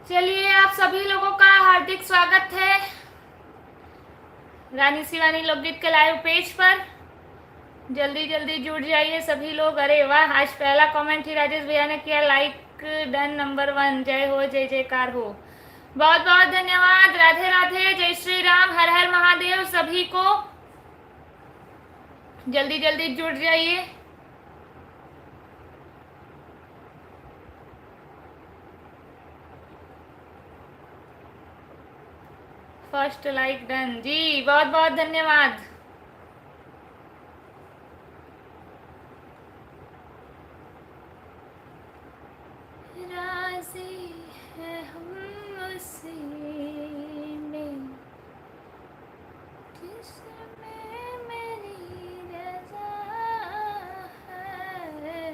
चलिए, आप सभी लोगों का हार्दिक स्वागत है रानी शिवानी लोकगीत के लाइव पेज पर। जल्दी जल्दी जुड़ जाइए सभी लोग। अरे वाह, आज पहला कमेंट ही राजेश भैया ने किया, लाइक डन नंबर 1। जय हो, जय जयकार हो। बहुत बहुत धन्यवाद। राधे राधे, जय श्री राम, हर हर महादेव। सभी को जल्दी जल्दी जुड़ जाइए। फर्स्ट लाइक डन जी, बहुत बहुत धन्यवाद। राजी है हम उसी में जिसमें मेरी रज़ा है।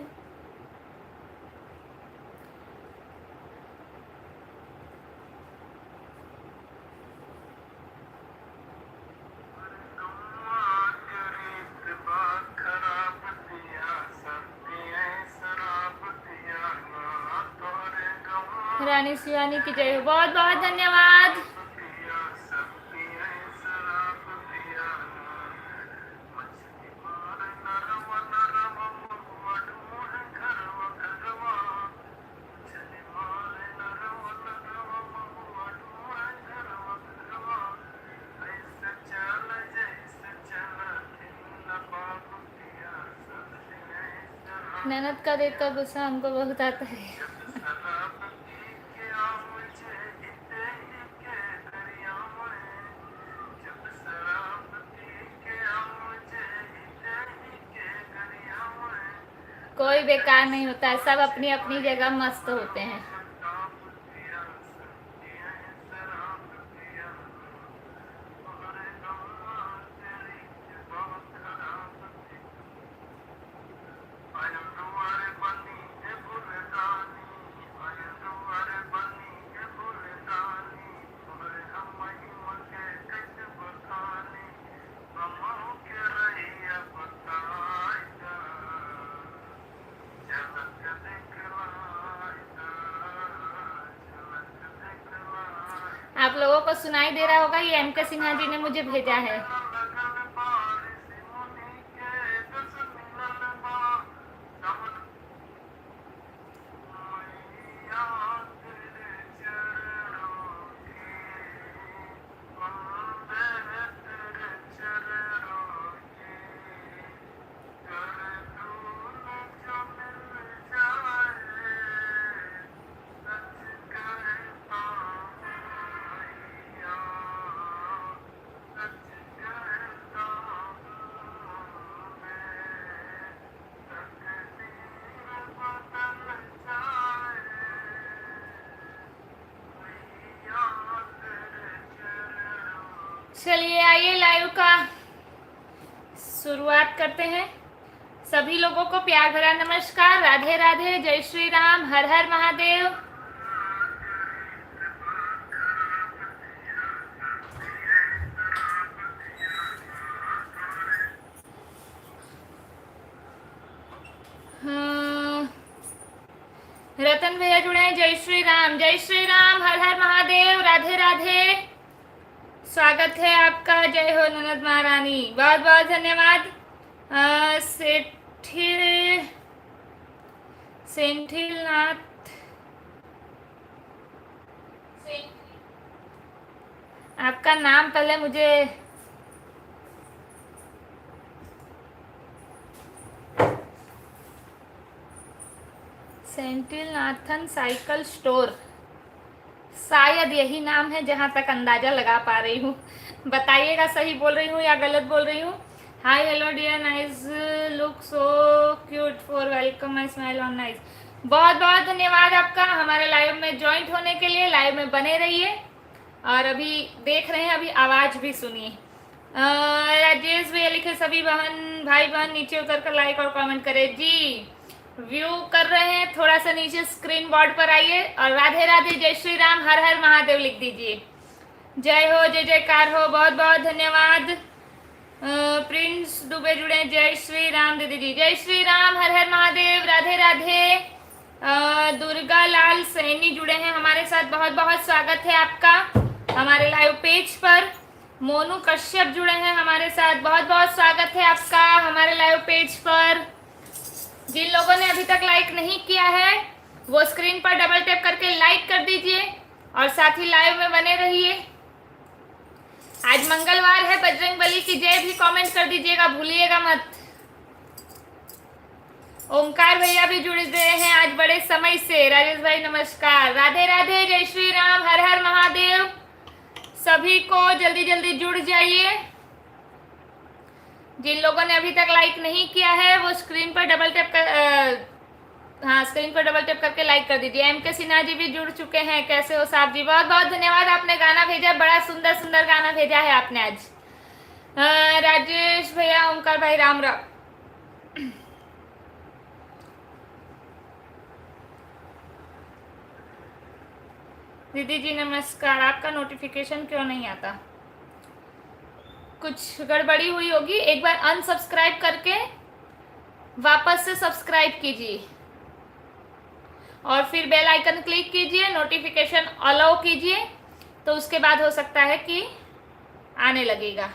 रानी शिवानी की जय हो। बहुत बहुत धन्यवाद। ननद का देखकर गुस्सा हमको बहुत आता है। कोई बेकार नहीं होता है, सब अपनी अपनी जगह मस्त होते हैं। आप लोगों को सुनाई दे रहा होगा, ये एम.के. सिन्हा जी ने मुझे भेजा है। चलिए आइए लाइव का शुरुआत करते हैं। सभी लोगों को प्यार भरा नमस्कार, राधे राधे, जय श्री राम, हर हर महादेव। रतन भैया जुड़े हैं, जय श्री राम, जय श्री राम, हर हर महादेव, राधे राधे। स्वागत है आपका। जय हो ननद महारानी, बहुत बहुत धन्यवाद। सेंथिल नाथ, आपका नाम पहले मुझे सेंथिल नाथन साइकिल स्टोर, शायद यही नाम है, जहाँ तक अंदाजा लगा पा रही हूँ। बताइएगा सही बोल रही हूँ या गलत बोल रही हूँ। Hi hello dear, nice look so cute for welcome my smile on nice. बहुत बहुत धन्यवाद आपका हमारे लाइव में ज्वाइंट होने के लिए। लाइव में बने रहिए और अभी देख रहे हैं, अभी आवाज़ भी सुनिए। राजेश भैया लिखे, सभी बहन भाई बहन नीचे उतर कर लाइक और कमेंट करें जी। व्यू कर रहे हैं, थोड़ा सा नीचे स्क्रीन बोर्ड पर आइए और राधे राधे, जय श्री राम, हर हर महादेव लिख दीजिए। जय हो, जय जयकार हो। बहुत बहुत धन्यवाद। प्रिंस दुबे जुड़े, जय श्री राम दीदी जी, जय श्री राम, हर हर महादेव, राधे राधे। दुर्गा लाल सैनी जुड़े हैं हमारे साथ, बहुत बहुत स्वागत है आपका हमारे लाइव पेज पर। मोनू कश्यप जुड़े हैं हमारे साथ, बहुत बहुत स्वागत है आपका हमारे लाइव पेज पर। जिन लोगों ने अभी तक लाइक नहीं किया है वो स्क्रीन पर डबल टैप करके लाइक कर दीजिए और साथ ही लाइव में बने रहिए। आज मंगलवार है, बजरंगबली की जय भी कमेंट कर दीजिएगा, भूलिएगा मत। ओमकार भैया भी जुड़ गए हैं आज बड़े समय से। राजेश भाई नमस्कार, राधे राधे, जय श्री राम, हर हर महादेव। सभी को जल्दी जल्दी जुड़ जाइए। जिन लोगों ने अभी तक लाइक नहीं किया है वो स्क्रीन पर डबल टैप कर स्क्रीन पर डबल टैप करके लाइक कर दीजिए। एम के सिन्हा जी भी जुड़ चुके हैं, कैसे हो साहब जी? बहुत बहुत धन्यवाद, आपने गाना भेजा, बड़ा सुंदर सुंदर गाना भेजा है आपने आज। राजेश भैया, ओमकार भाई, राम राम। दीदी जी नमस्कार, आपका नोटिफिकेशन क्यों नहीं आता? कुछ गड़बड़ी हुई होगी, एक बार अनसब्सक्राइब करके वापस से सब्सक्राइब कीजिए और फिर बेल आइकन क्लिक कीजिए, नोटिफिकेशन अलाउ कीजिए, तो उसके बाद हो सकता है कि आने लगेगा।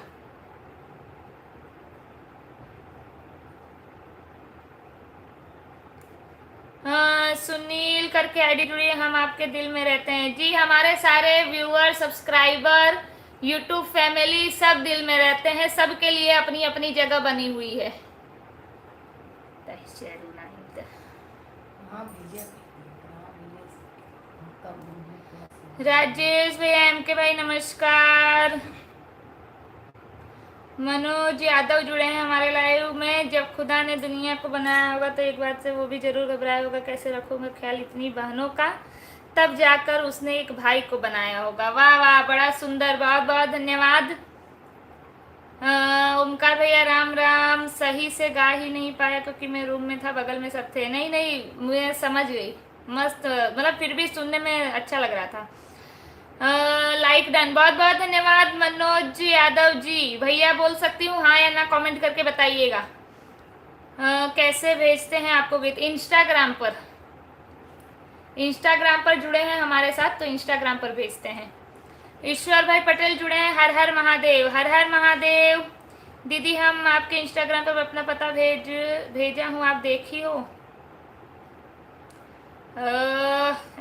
हाँ, सुनील करके आईडी जुड़ी है, हम आपके दिल में रहते हैं। जी, हमारे सारे व्यूअर, सब्सक्राइबर, यूट्यूब फैमिली सब दिल में रहते हैं, सबके लिए अपनी अपनी जगह बनी हुई है। राजेश भैया, एम के भाई नमस्कार। मनोज यादव जुड़े हैं हमारे लाइव में। जब खुदा ने दुनिया को बनाया होगा तो एक बात से वो भी जरूर घबराया होगा, कैसे रखूंगा ख्याल इतनी बहनों का, तब जाकर उसने एक भाई को बनाया होगा। वाह वाह, बड़ा सुंदर, बहुत बहुत धन्यवाद। ओमकार भैया राम राम। सही से गा ही नहीं पाया क्योंकि मैं रूम में था, बगल में सब थे। नहीं नहीं, मैं समझ गई, मस्त, मतलब फिर भी सुनने में अच्छा लग रहा था। लाइक डन, बहुत बहुत धन्यवाद मनोज यादव जी। भैया बोल सकती हूँ हाँ या ना, कमेंट करके बताइएगा। कैसे भेजते हैं आपको गीत? इंस्टाग्राम पर, इंस्टाग्राम पर जुड़े हैं हमारे साथ तो इंस्टाग्राम पर भेजते हैं। ईश्वर भाई पटेल जुड़े हैं, हर हर महादेव, हर हर महादेव। दीदी हम आपके इंस्टाग्राम पर अपना पता भेजा हूँ, आप देखी हो?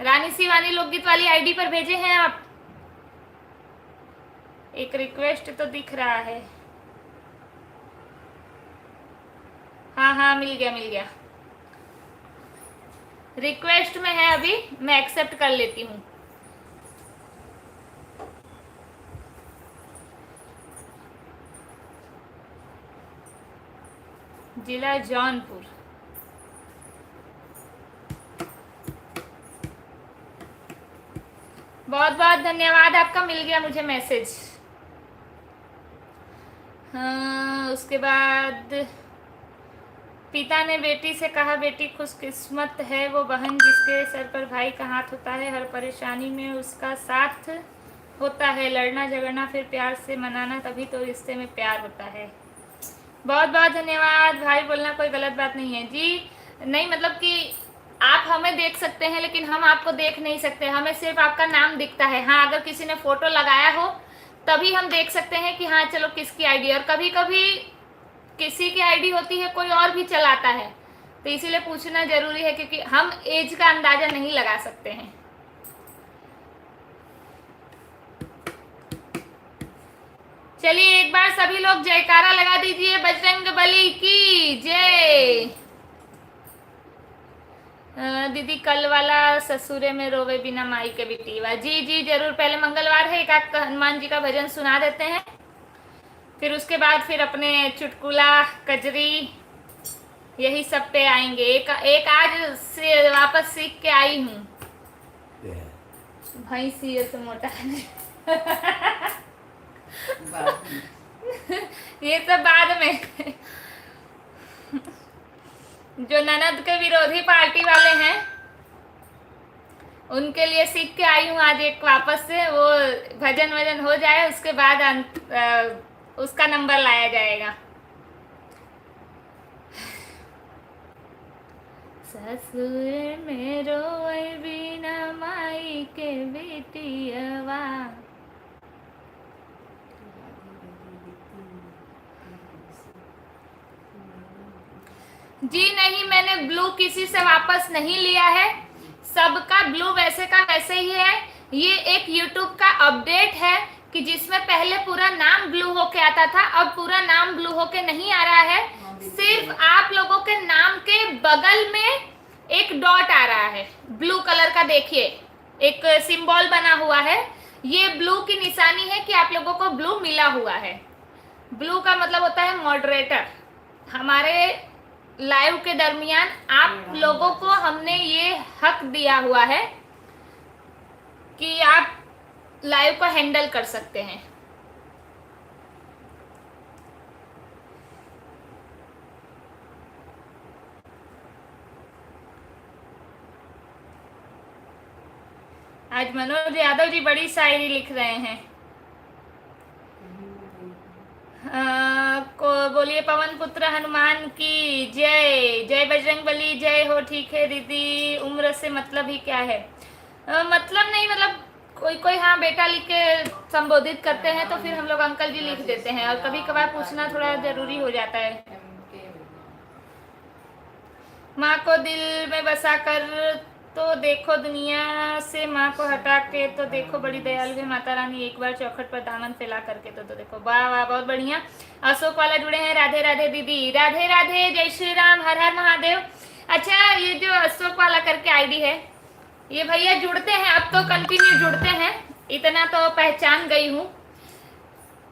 रानी सिवानी लोकगीत वाली आईडी पर भेजे हैं आप। एक रिक्वेस्ट तो दिख रहा है। हाँ हाँ, मिल गया मिल गया, रिक्वेस्ट में है अभी, मैं एक्सेप्ट कर लेती हूँ। जिला जौनपुर। बहुत बहुत धन्यवाद आपका, मिल गया मुझे मैसेज। हाँ, उसके बाद पिता ने बेटी से कहा, बेटी खुशकिस्मत है वो बहन जिसके सर पर भाई का हाथ होता है, हर परेशानी में उसका साथ होता है, लड़ना झगड़ना फिर प्यार से मनाना, तभी तो रिश्ते में प्यार होता है। बहुत बहुत धन्यवाद। भाई बोलना कोई गलत बात नहीं है जी, नहीं मतलब कि आप हमें देख सकते हैं लेकिन हम आपको देख नहीं सकते, हमें सिर्फ आपका नाम दिखता है। हाँ, अगर किसी ने फोटो लगाया हो तभी हम देख सकते हैं कि हाँ चलो किसकी आईडी, और कभी कभी किसी की आईडी होती है कोई और भी चलाता है, तो इसीलिए पूछना जरूरी है क्योंकि हम एज का अंदाजा नहीं लगा सकते हैं। चलिए एक बार सभी लोग जयकारा लगा दीजिए, बजरंगबली की जय। दीदी कल वाला ससुरे में रोवे बिना माई के बिटिवा, जी जी जरूर। पहले मंगलवार है, एक हनुमान जी का भजन सुना देते हैं, फिर उसके बाद फिर अपने चुटकुला कजरी यही सब पे आएंगे। एक आज से वापस सीख के आई हूँ, भाई सी से मोटा ये सब बाद में जो ननद के विरोधी पार्टी वाले हैं उनके लिए सीख के आई हूँ आज एक वापस से। वो भजन वजन हो जाए उसके बाद उसका नंबर लाया जाएगा। ससुर में रोए बिना माई के बेटियवा। जी नहीं, मैंने ब्लू किसी से वापस नहीं लिया है, सबका ब्लू वैसे का वैसे ही है। ये एक यूट्यूब का अपडेट है कि जिसमें पहले पूरा नाम ब्लू होके आता था, अब पूरा नाम ब्लू होके नहीं आ रहा है, सिर्फ आप लोगों के नाम के बगल में एक डॉट आ रहा है ब्लू कलर का। देखिए एक सिंबल बना हुआ है, ये ब्लू की निशानी है कि आप लोगों को ब्लू मिला हुआ है। ब्लू का मतलब होता है मॉडरेटर। हमारे लाइव के दरमियान आप लोगों को हमने ये हक दिया हुआ है कि आप लाइव को हैंडल कर सकते हैं। आज मनोज यादव जी बड़ी शायरी लिख रहे हैं। को बोलिए पवन पुत्र हनुमान की जय, जय बजरंगबली जय हो। ठीक है दीदी, उम्र से मतलब ही क्या है? मतलब नहीं, मतलब कोई कोई हाँ बेटा लिख के संबोधित करते हैं तो फिर हम लोग अंकल जी लिख देते हैं, और कभी कभार पूछना थोड़ा जरूरी हो जाता है। माँ को दिल में बसा कर तो देखो, दुनिया से माँ को हटा के तो देखो, बड़ी दयालु है माता रानी, एक बार चौखट पर दामन फैला करके तो देखो। वाह वाह, बहुत बढ़िया। अशोक वाला जुड़े हैं, राधे राधे दीदी, राधे राधे, जय श्री राम, हर हर महादेव। अच्छा, ये जो अशोक वाला करके आईडी है, ये भैया जुड़ते हैं, अब तो कंटिन्यू जुड़ते हैं, इतना तो पहचान गई हूँ,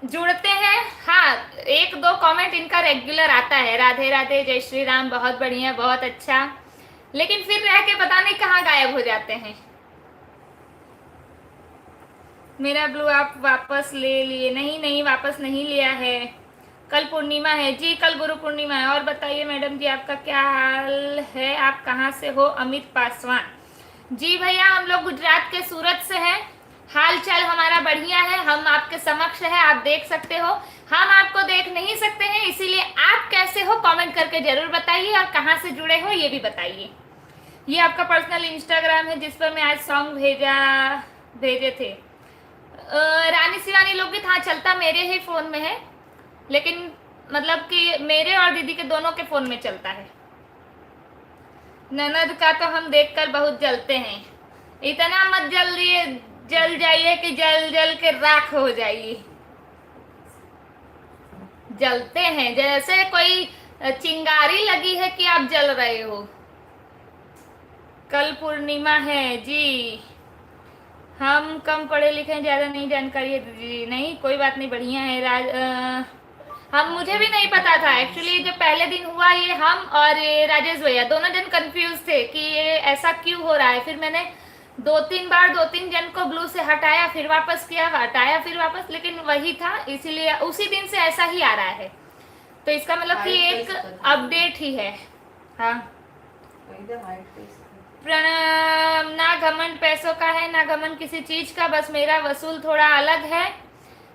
जुड़ते हैं। हाँ, एक दो कमेंट इनका रेगुलर आता है, राधे राधे, जय श्री राम, बहुत बढ़िया, बहुत अच्छा, लेकिन फिर रह के पता नहीं कहाँ गायब हो जाते हैं। मेरा ब्लू आप वापस ले लिए? नहीं नहीं, वापस नहीं लिया है। कल पूर्णिमा है जी, कल गुरु पूर्णिमा है। और बताइए मैडम जी, आपका क्या हाल है? आप कहाँ से हो? अमित पासवान जी। भैया हम लोग गुजरात के सूरत से हैं, हाल चाल हमारा बढ़िया है, हम आपके समक्ष है, आप देख सकते हो। हम आपको देख नहीं सकते हैं, इसीलिए आप कैसे हो कमेंट करके जरूर बताइए, और कहाँ से जुड़े हो ये भी बताइए। ये आपका पर्सनल इंस्टाग्राम है जिस पर मैं आज सॉन्ग भेजे थे। रानी शिवानी लोकगीत हाँ चलता मेरे ही फ़ोन में है, लेकिन मतलब कि मेरे और दीदी के दोनों के फ़ोन में चलता है। ननद का तो हम देखकर बहुत जलते हैं, इतना मत जल जाइए कि जल जल के राख हो जाइए। जलते हैं जैसे कोई चिंगारी लगी है कि आप जल रहे हो। कल पूर्णिमा है जी। हम कम पढ़े लिखे हैं, ज़्यादा नहीं जानकारी है जी। नहीं कोई बात नहीं, बढ़िया है। हम मुझे भी नहीं पता था एक्चुअली, जब पहले दिन हुआ ये, हम और ये राजेश भैया दोनों जन कंफ्यूज थे कि ये ऐसा क्यों हो रहा है। फिर मैंने दो तीन जन को ब्लू से हटाया, फिर वापस किया, हटाया फिर वापस, लेकिन वही था, इसीलिए उसी दिन से ऐसा ही आ रहा है। तो इसका मतलब कि एक अपडेट ही है। हाँ, प्रणाम। ना घमंड पैसों का है, ना घमंड किसी चीज का, बस मेरा वसूल थोड़ा अलग है।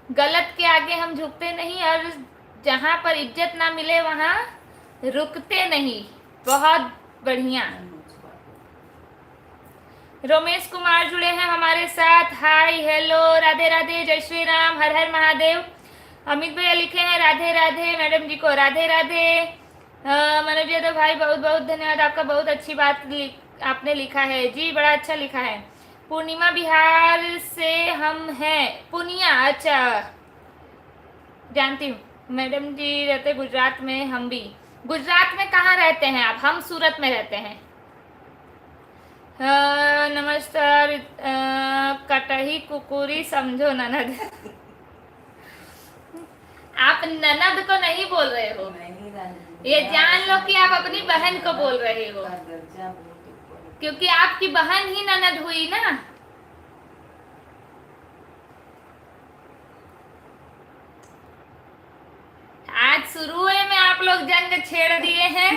गलत के आगे हम झुकते नहीं, और जहाँ पर इज्जत ना मिले वहाँ रुकते नहीं। बहुत बढ़िया। रोमेश कुमार जुड़े हैं हमारे साथ, हाय हेलो, राधे राधे, जय श्री राम, हर हर महादेव। अमित भैया लिखे हैं राधे राधे, मैडम जी को राधे राधे। मनोज यादव भाई बहुत बहुत धन्यवाद, आपका बहुत अच्छी बात आपने लिखा है जी, बड़ा अच्छा लिखा है। पूर्णिमा बिहार से हम हैं। पूर्णिया, अच्छा जानती हूँ मैडम जी, रहते गुजरात में, हम भी। गुजरात में कहाँ रहते हैं आप? हम सूरत में रहते हैं। नमस्कार। कटही कुकुरी समझो ननद। आप ननद को नहीं बोल रहे हो, ये जान लो कि आप अपनी बहन को बोल रहे हो, क्योंकि आपकी बहन ही ननद हुई ना। आज शुरू में आप लोग जंग छेड़ दिए हैं,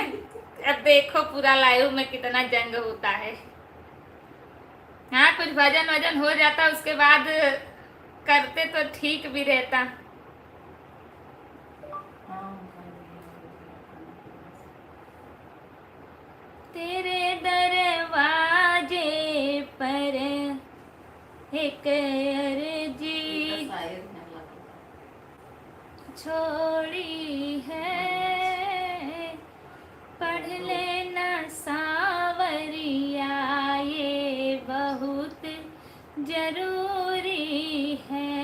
अब देखो पूरा लाइव में कितना जंग होता है। हाँ, कुछ भजन वजन हो जाता, उसके बाद करते तो ठीक भी रहता। तेरे एक अर्जी छोड़ी है, पढ़ लेना सावरिया ये बहुत जरूरी है,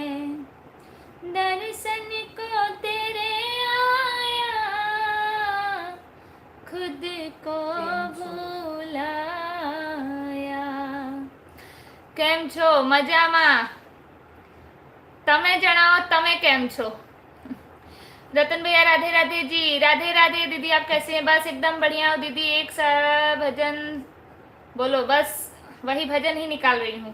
दर्शन को तेरे आया खुद को भूलाया। કેમ છો? મજામાં? તમે જણાવો, તમે કેમ છો? रतन भैया राधे राधे जी। राधे राधे दीदी, आप कैसे हैं? बस एकदम बढ़िया हो दीदी। एक सारा भजन बोलो, बस वही भजन ही निकाल रही हूँ।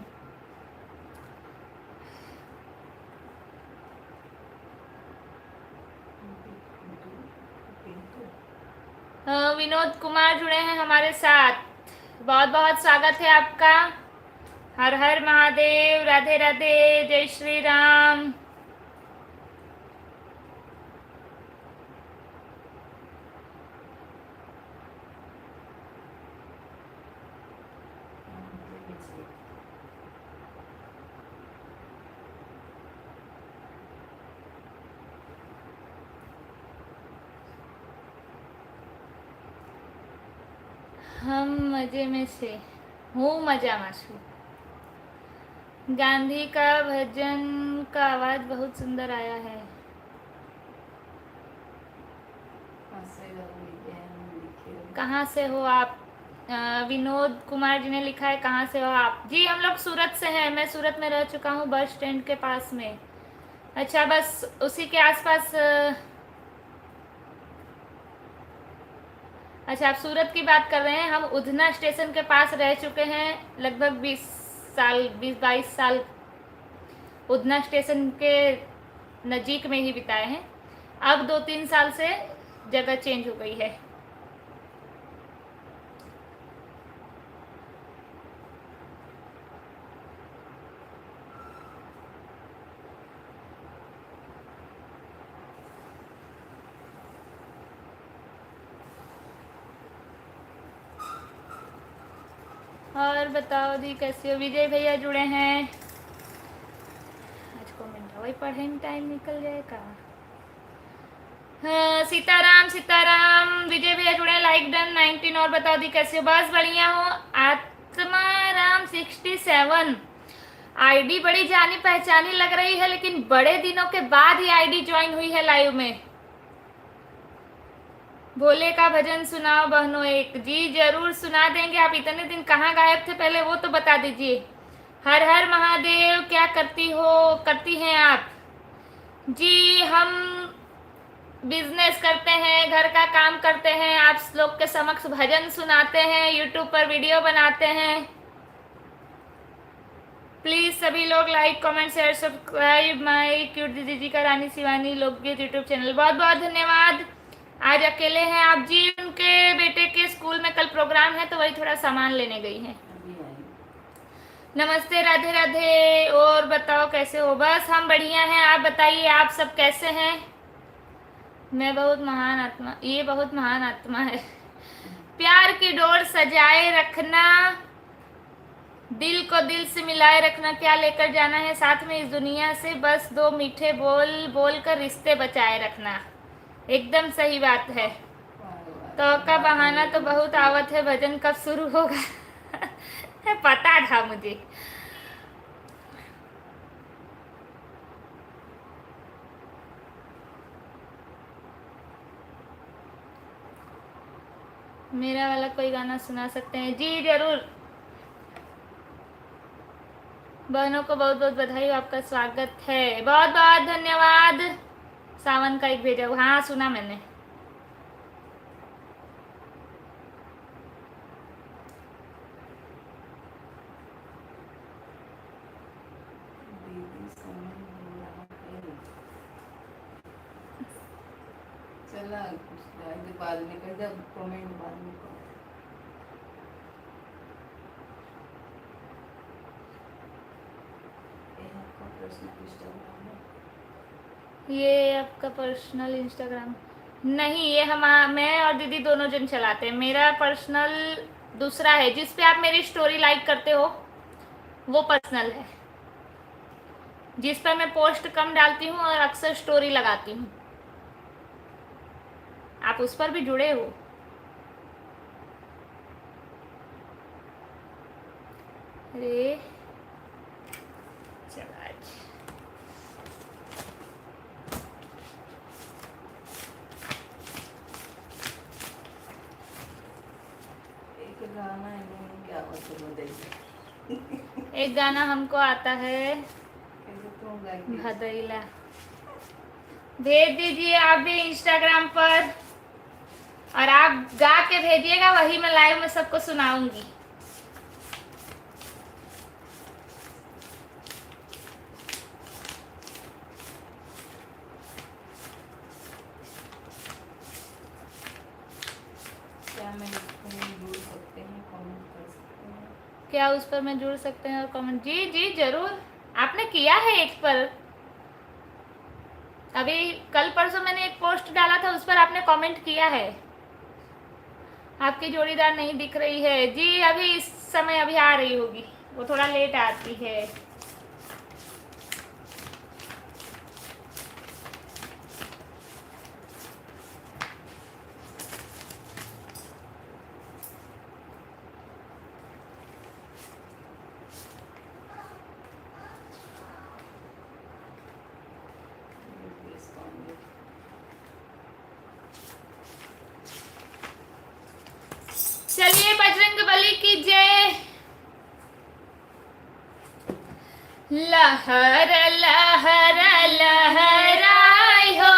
विनोद कुमार जुड़े हैं हमारे साथ, बहुत बहुत स्वागत है आपका। हर हर महादेव, राधे राधे, जय श्री राम। हम मजे में से हूँ, मजाમાં છું। गांधी का भजन का आवाज बहुत सुंदर आया है। कहाँ से हो आप? विनोद कुमार जी ने लिखा है, कहाँ से हो आप? जी हम लोग सूरत से हैं। मैं सूरत में रह चुका हूँ, बस स्टैंड के पास में। अच्छा, बस उसी के आसपास। अच्छा, आप सूरत की बात कर रहे हैं। हम उधना स्टेशन के पास रह चुके हैं लगभग 20-22 साल। उधना स्टेशन के नज़दीक में ही बिताए हैं। अब 2-3 साल से जगह चेंज हो गई है। और बताओ दी, कैसे हो? विजय भैया जुड़े हैं। आज कमेंट वही पढ़े में टाइम निकल जाएगा। हाँ, सीताराम सीताराम। विजय भैया जुड़े, लाइक डन 19। और बताओ दी, कैसे हो? बस बढ़िया हो। आत्माराम 67 आईडी बड़ी जानी पहचानी लग रही है, लेकिन बड़े दिनों के बाद ही आईडी ज्वाइन हुई है लाइव में। भोले का भजन सुनाओ बहनों एक। जी जरूर सुना देंगे। आप इतने दिन कहाँ गायब थे, पहले वो तो बता दीजिए। हर हर महादेव। क्या करती हैं आप? जी हम बिजनेस करते हैं, घर का काम करते हैं, आप लोग के समक्ष भजन सुनाते हैं, यूट्यूब पर वीडियो बनाते हैं। प्लीज सभी लोग like comment share subscribe my cute दीदी जी का रानी शिवानी लोकगीत यूट्यूब चैनल। बहुत बहुत धन्यवाद। आज अकेले हैं आप? जी उनके बेटे के स्कूल में कल प्रोग्राम है, तो वही थोड़ा सामान लेने गई हैं। नमस्ते, राधे राधे। और बताओ कैसे हो? बस हम बढ़िया हैं, आप बताइए आप सब कैसे हैं? मैं बहुत महान आत्मा, ये बहुत महान आत्मा है। प्यार की डोर सजाए रखना, दिल को दिल से मिलाए रखना, क्या लेकर जाना है साथ में इस दुनिया से? बस 2 मीठे बोल बोल कर रिश्ते बचाए रखना। एकदम सही बात है। तो का बहाना तो बहुत आवत है, भजन कब शुरू होगा? पता था मुझे। मेरा वाला कोई गाना सुना सकते हैं? जी जरूर। बहनों को बहुत बहुत बधाई, आपका स्वागत है। बहुत बहुत धन्यवाद। सावन का एक भेजा, हाँ सुना मैंने। चला बाद में कर दे, कमेंट बाद में कर। ये आपका पर्सनल इंस्टाग्राम नहीं, ये मैं और दीदी दोनों जन चलाते हैं। मेरा पर्सनल दूसरा है, जिस पे आप मेरी स्टोरी लाइक करते हो वो पर्सनल है। जिस पर मैं पोस्ट कम डालती हूँ और अक्सर स्टोरी लगाती हूँ। आप उस पर भी जुड़े हो? अरे चल आज एक गाना है नहीं क्या मतलब बताइए। एक गाना हमको आता है, कैसे तुम गाएंगे? भदैला। भेज दीजिए आप भी इंस्टाग्राम पर, और आप गा के भेजिएगा, वही मैं लाइव में सबको सुनाऊंगी। क्या मैं इसमें जुड़ सकते हैं, कमेंट कर सकते हैं? क्या उस पर मैं जुड़ सकते हैं और कमेंट? जी जी जरूर। आपने किया है एक पर, अभी कल परसों मैंने एक पोस्ट डाला था, उस पर आपने कमेंट किया है। आपकी जोड़ीदार नहीं दिख रही है जी, अभी इस समय अभी आ रही होगी, वो थोड़ा लेट आती है। चलिए बजरंगबली की जय। लहर लहर लहराए हो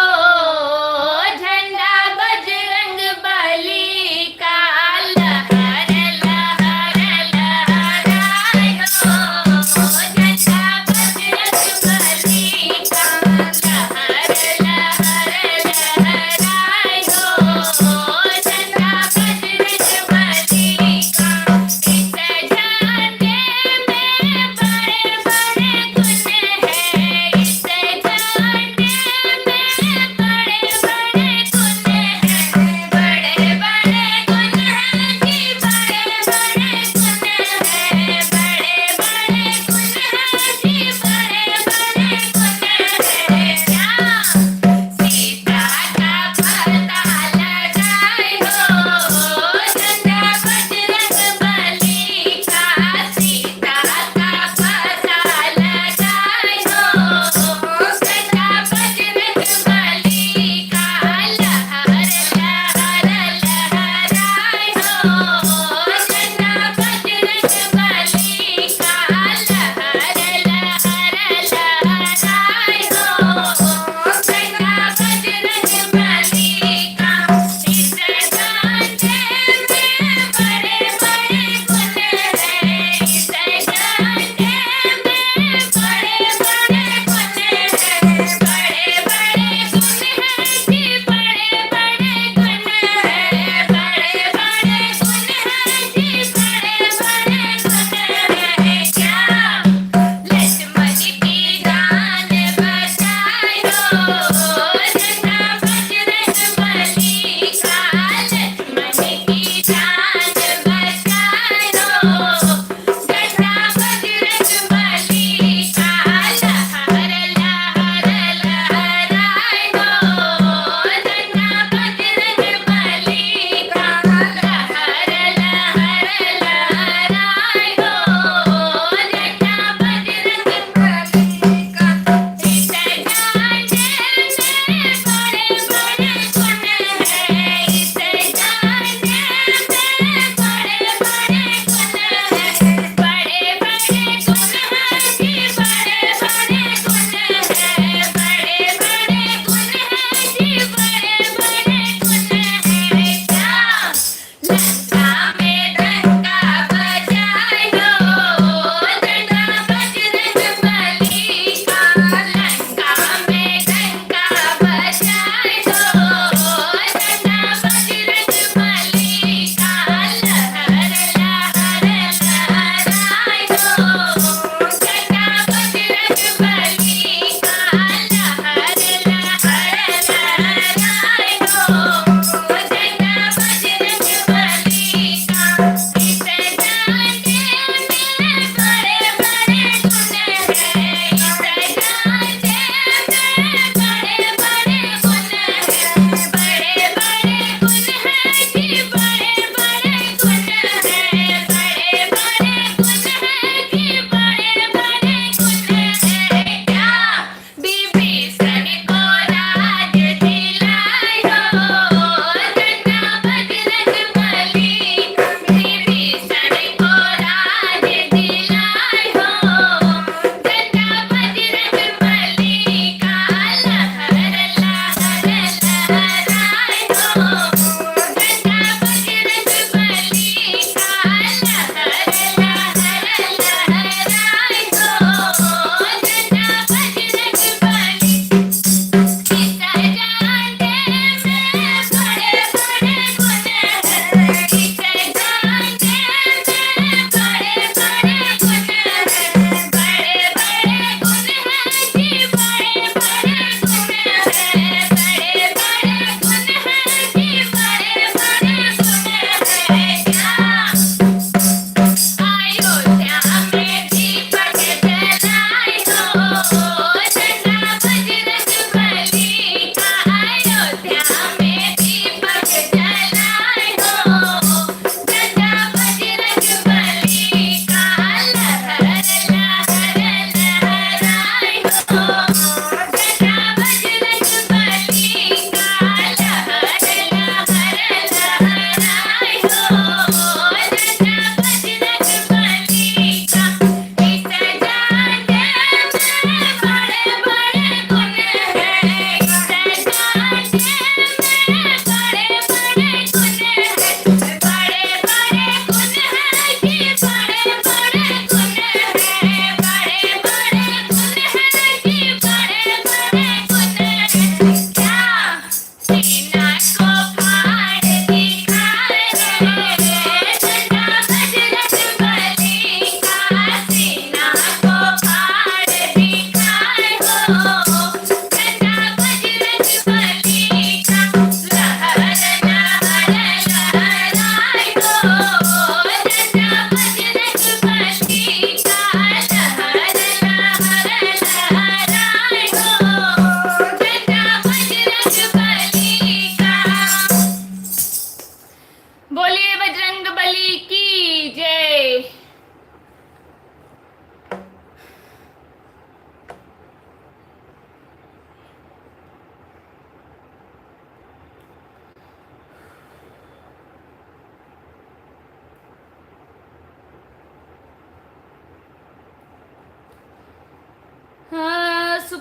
झंडा बजरंगबली का, लहर लहर लहराए हो झंडा बजरंगबली का, लहर लहर लहराए हो झंडा बजरंगबली का। इस झंडे में बड़े बड़े गुण हैं, इस झंडे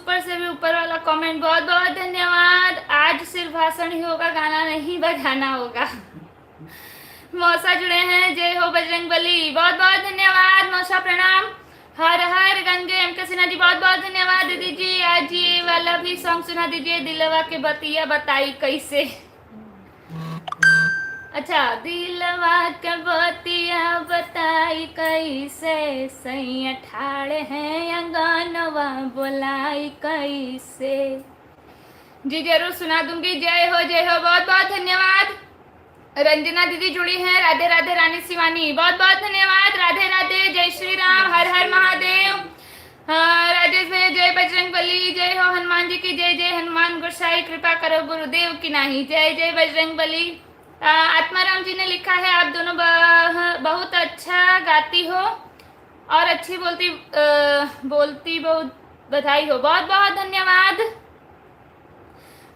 ऊपर से भी ऊपर वाला कमेंट, बहुत बहुत धन्यवाद। आज सिर्फ भाषण ही होगा, गाना नहीं बजाना होगा। मौसा जुड़े हैं, जय हो बजरंग बली, बहुत बहुत धन्यवाद मौसा, प्रणाम। हर हर गंगे एम के सिन्हा जी, बहुत बहुत धन्यवाद। दीदी जी आज ये वाला भी सॉन्ग सुना दीजिए, दिलवा के बतिया बताई कैसे। अच्छा, दिलवा के बतिया बताई कैसे, सैया ठाड़े हैं अंगनवा बोलाई कैसे। जी जरूर सुना दूंगी, जय हो जय हो, बहुत बहुत धन्यवाद। रंजना दीदी जुड़ी हैं, राधे राधे रानी शिवानी, बहुत बहुत धन्यवाद। राधे राधे, जय श्री राम, हर हर महादेव। राजेश भैया जय बजरंग बली, जय हो हनुमान जी की जय, जय हनुमान गोसाई कृपा करो गुरुदेव की नाही, जय जय बजरंग बली। आत्माराम जी ने लिखा है, आप दोनों बहुत अच्छा गाती हो और अच्छी बोलती बहुत बधाई हो, बहुत बहुत धन्यवाद।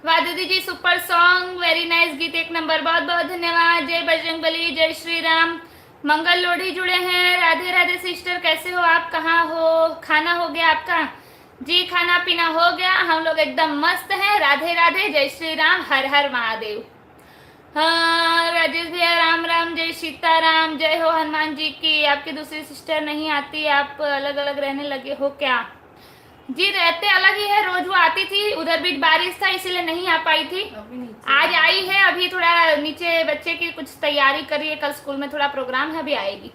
वादुदी जी सुपर सॉन्ग, वेरी नाइस गीत, एक नंबर, बहुत बहुत धन्यवाद। जय बजरंग बली, जय श्री राम। मंगल लोढ़ी जुड़े हैं, राधे राधे सिस्टर, कैसे हो आप, कहाँ हो, खाना हो गया आपका? जी खाना पीना हो गया, हम लोग एकदम मस्त हैं। राधे राधे, जय श्री राम, हर हर महादेव। हाँ राजेश भैया राम राम, जय सीताराम, जय हो हनुमान जी की। आपकी दूसरी सिस्टर नहीं आती, आप अलग अलग रहने लगे हो क्या? जी रहते अलग ही है, रोज वो आती थी, उधर भी बारिश था इसीलिए नहीं आ पाई थी, आज आई है। अभी थोड़ा नीचे बच्चे की कुछ तैयारी करिए, कल स्कूल में थोड़ा प्रोग्राम है, अभी आएगी।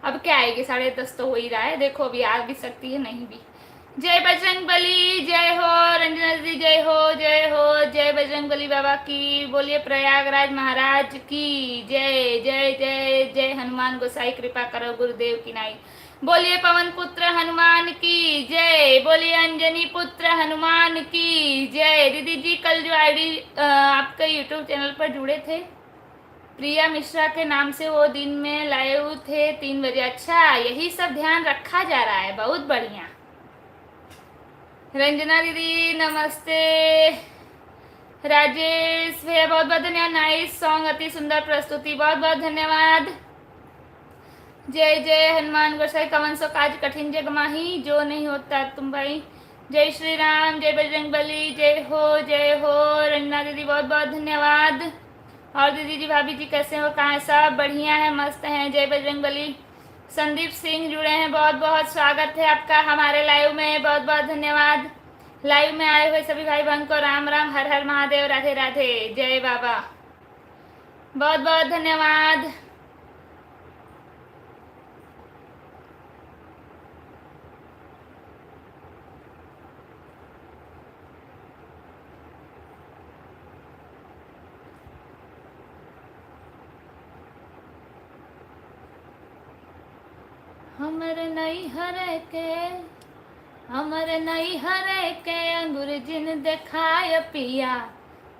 अब क्या आएगी, 10:30 तो हो ही रहा है, देखो अभी आ भी सकती है नहीं भी। जय बजरंग बली, जय हो रंजना जी, जय हो जय हो, जय बजरंग बली बाबा की, बोलिए प्रयागराज महाराज की जय, जय जय जय हनुमान गोसाई कृपा करो गुरुदेव की नाई, बोलिए पवन पुत्र हनुमान की जय, बोलिए अंजनी पुत्र हनुमान की जय। दीदी जी कल जो आईडी आपके यूट्यूब चैनल पर जुड़े थे, प्रिया मिश्रा के नाम से, वो दिन में लाइव थे 3 बजे। अच्छा, यही सब ध्यान रखा जा रहा है, बहुत बढ़िया। रंजना दीदी नमस्ते। राजेश भैया बहुत बहुत धन्यवाद, नाइस सॉन्ग, अति सुंदर प्रस्तुति, बहुत बहुत धन्यवाद। जय जय हनुमान गोसाई, कवन सो काज कठिन जग माही, जो नहीं होता तुम भाई। जय श्री राम, जय बजरंग बली, जय हो जय हो। रंजना दीदी बहुत बहुत धन्यवाद। और दीदी जी भाभी जी कैसे हो, कहाँ सब बढ़िया है, मस्त हैं, जय बजरंग बली। संदीप सिंह जुड़े हैं, बहुत बहुत स्वागत है आपका हमारे लाइव में, बहुत बहुत धन्यवाद। लाइव में आए हुए सभी भाई बहन को राम राम, हर हर महादेव, राधे राधे, जय बाबा, बहुत बहुत धन्यवाद। हमर नई हरे के अंगूर जिन देखाय पिया,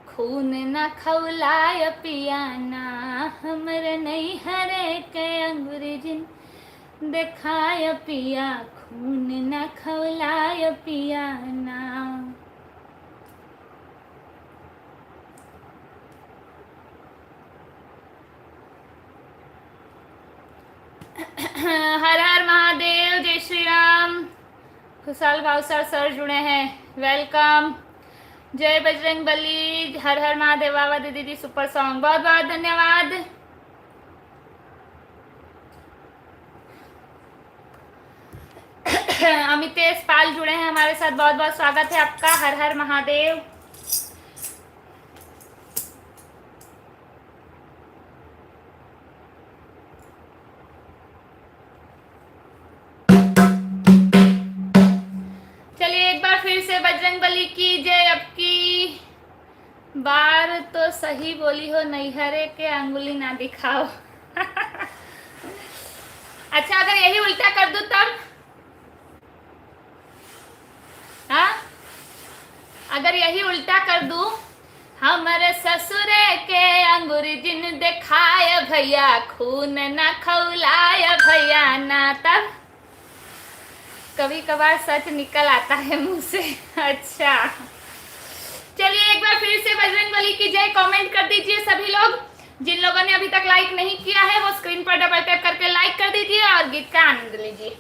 खून न खौलाय पिया ना। हमर नई हरे के अंगूर जिन देखाय पिया, खून न खौलाय पिया ना। हर हर महादेव, जय श्री राम। खुशहाल भावसर सर जुड़े हैं, वेलकम। जय बजरंग बली, हर हर महादेव बाबा, दीदी जी सुपर सॉन्ग, बहुत बहुत धन्यवाद। अमितेश पाल जुड़े हैं हमारे साथ, बहुत बहुत स्वागत है आपका, हर हर महादेव। बजरंग बली की जय। अब की बार तो सही बोली हो, नैहरे के अंगुली ना दिखाओ। अच्छा, अगर यही उल्टा कर दूं तब? हाँ, अगर यही उल्टा कर दूं, हमारे ससुरे के अंगूरी जिन दिखाए भैया, खून ना खौलाय भैया ना, तब कभी कभार सच निकल आता है मुंह से। अच्छा चलिए, एक बार फिर से बजरंग बली की जय कमेंट कर दीजिए सभी लोग। जिन लोगों ने अभी तक लाइक नहीं किया है, वो स्क्रीन पर डबल टैप करके लाइक कर दीजिए और गीत का आनंद लीजिए।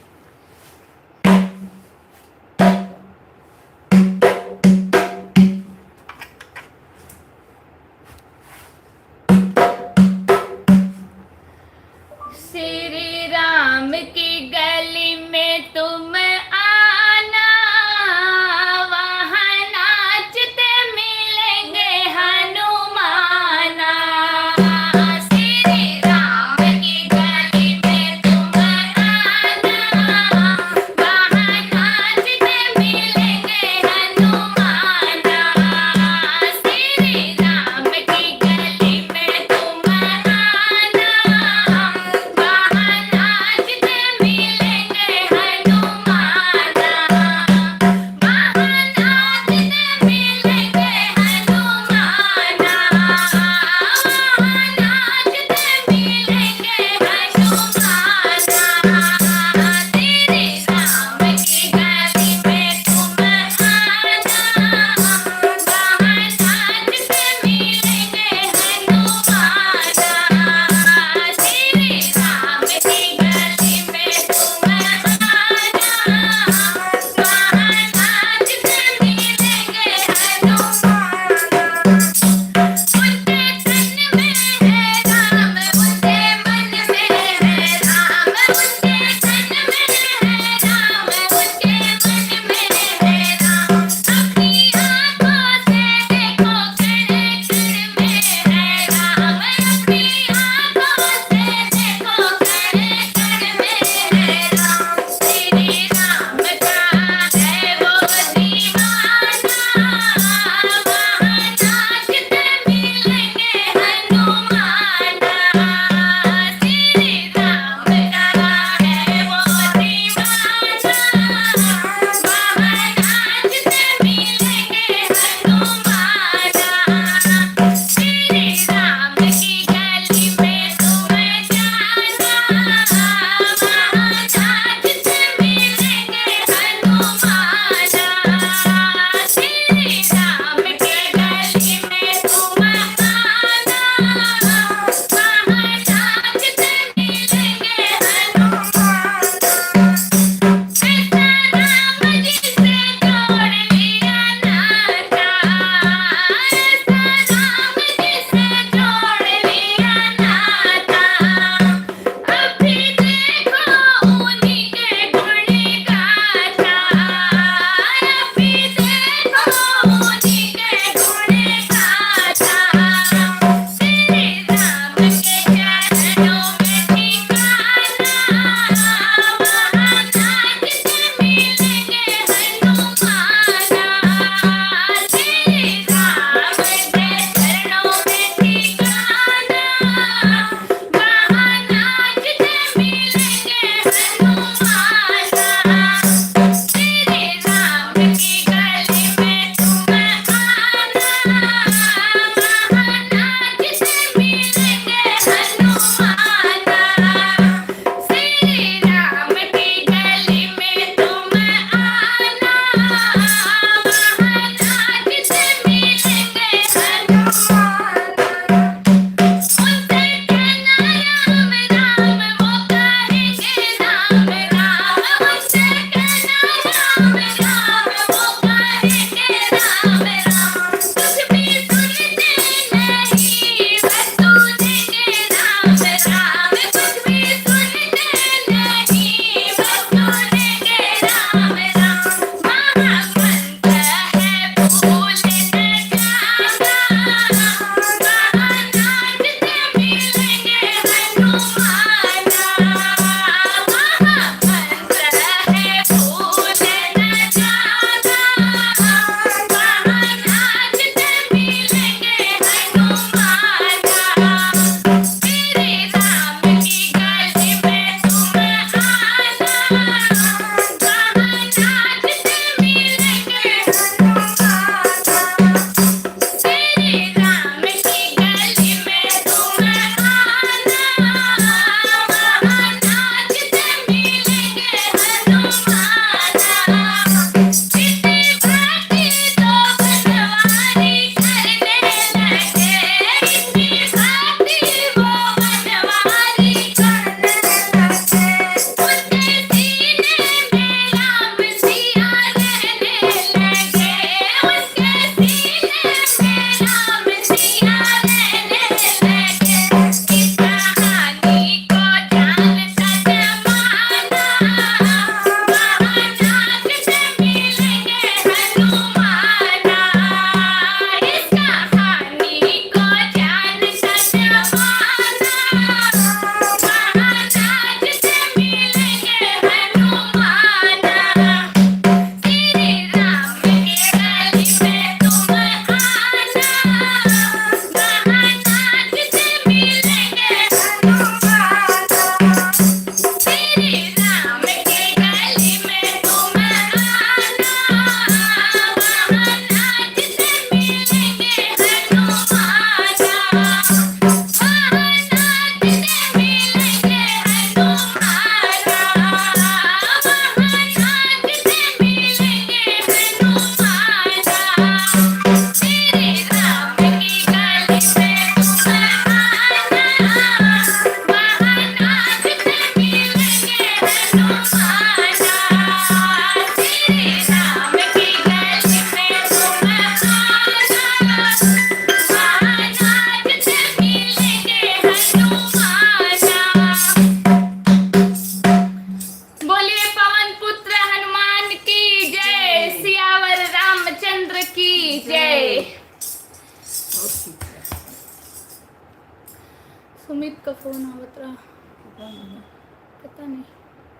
पता नहीं।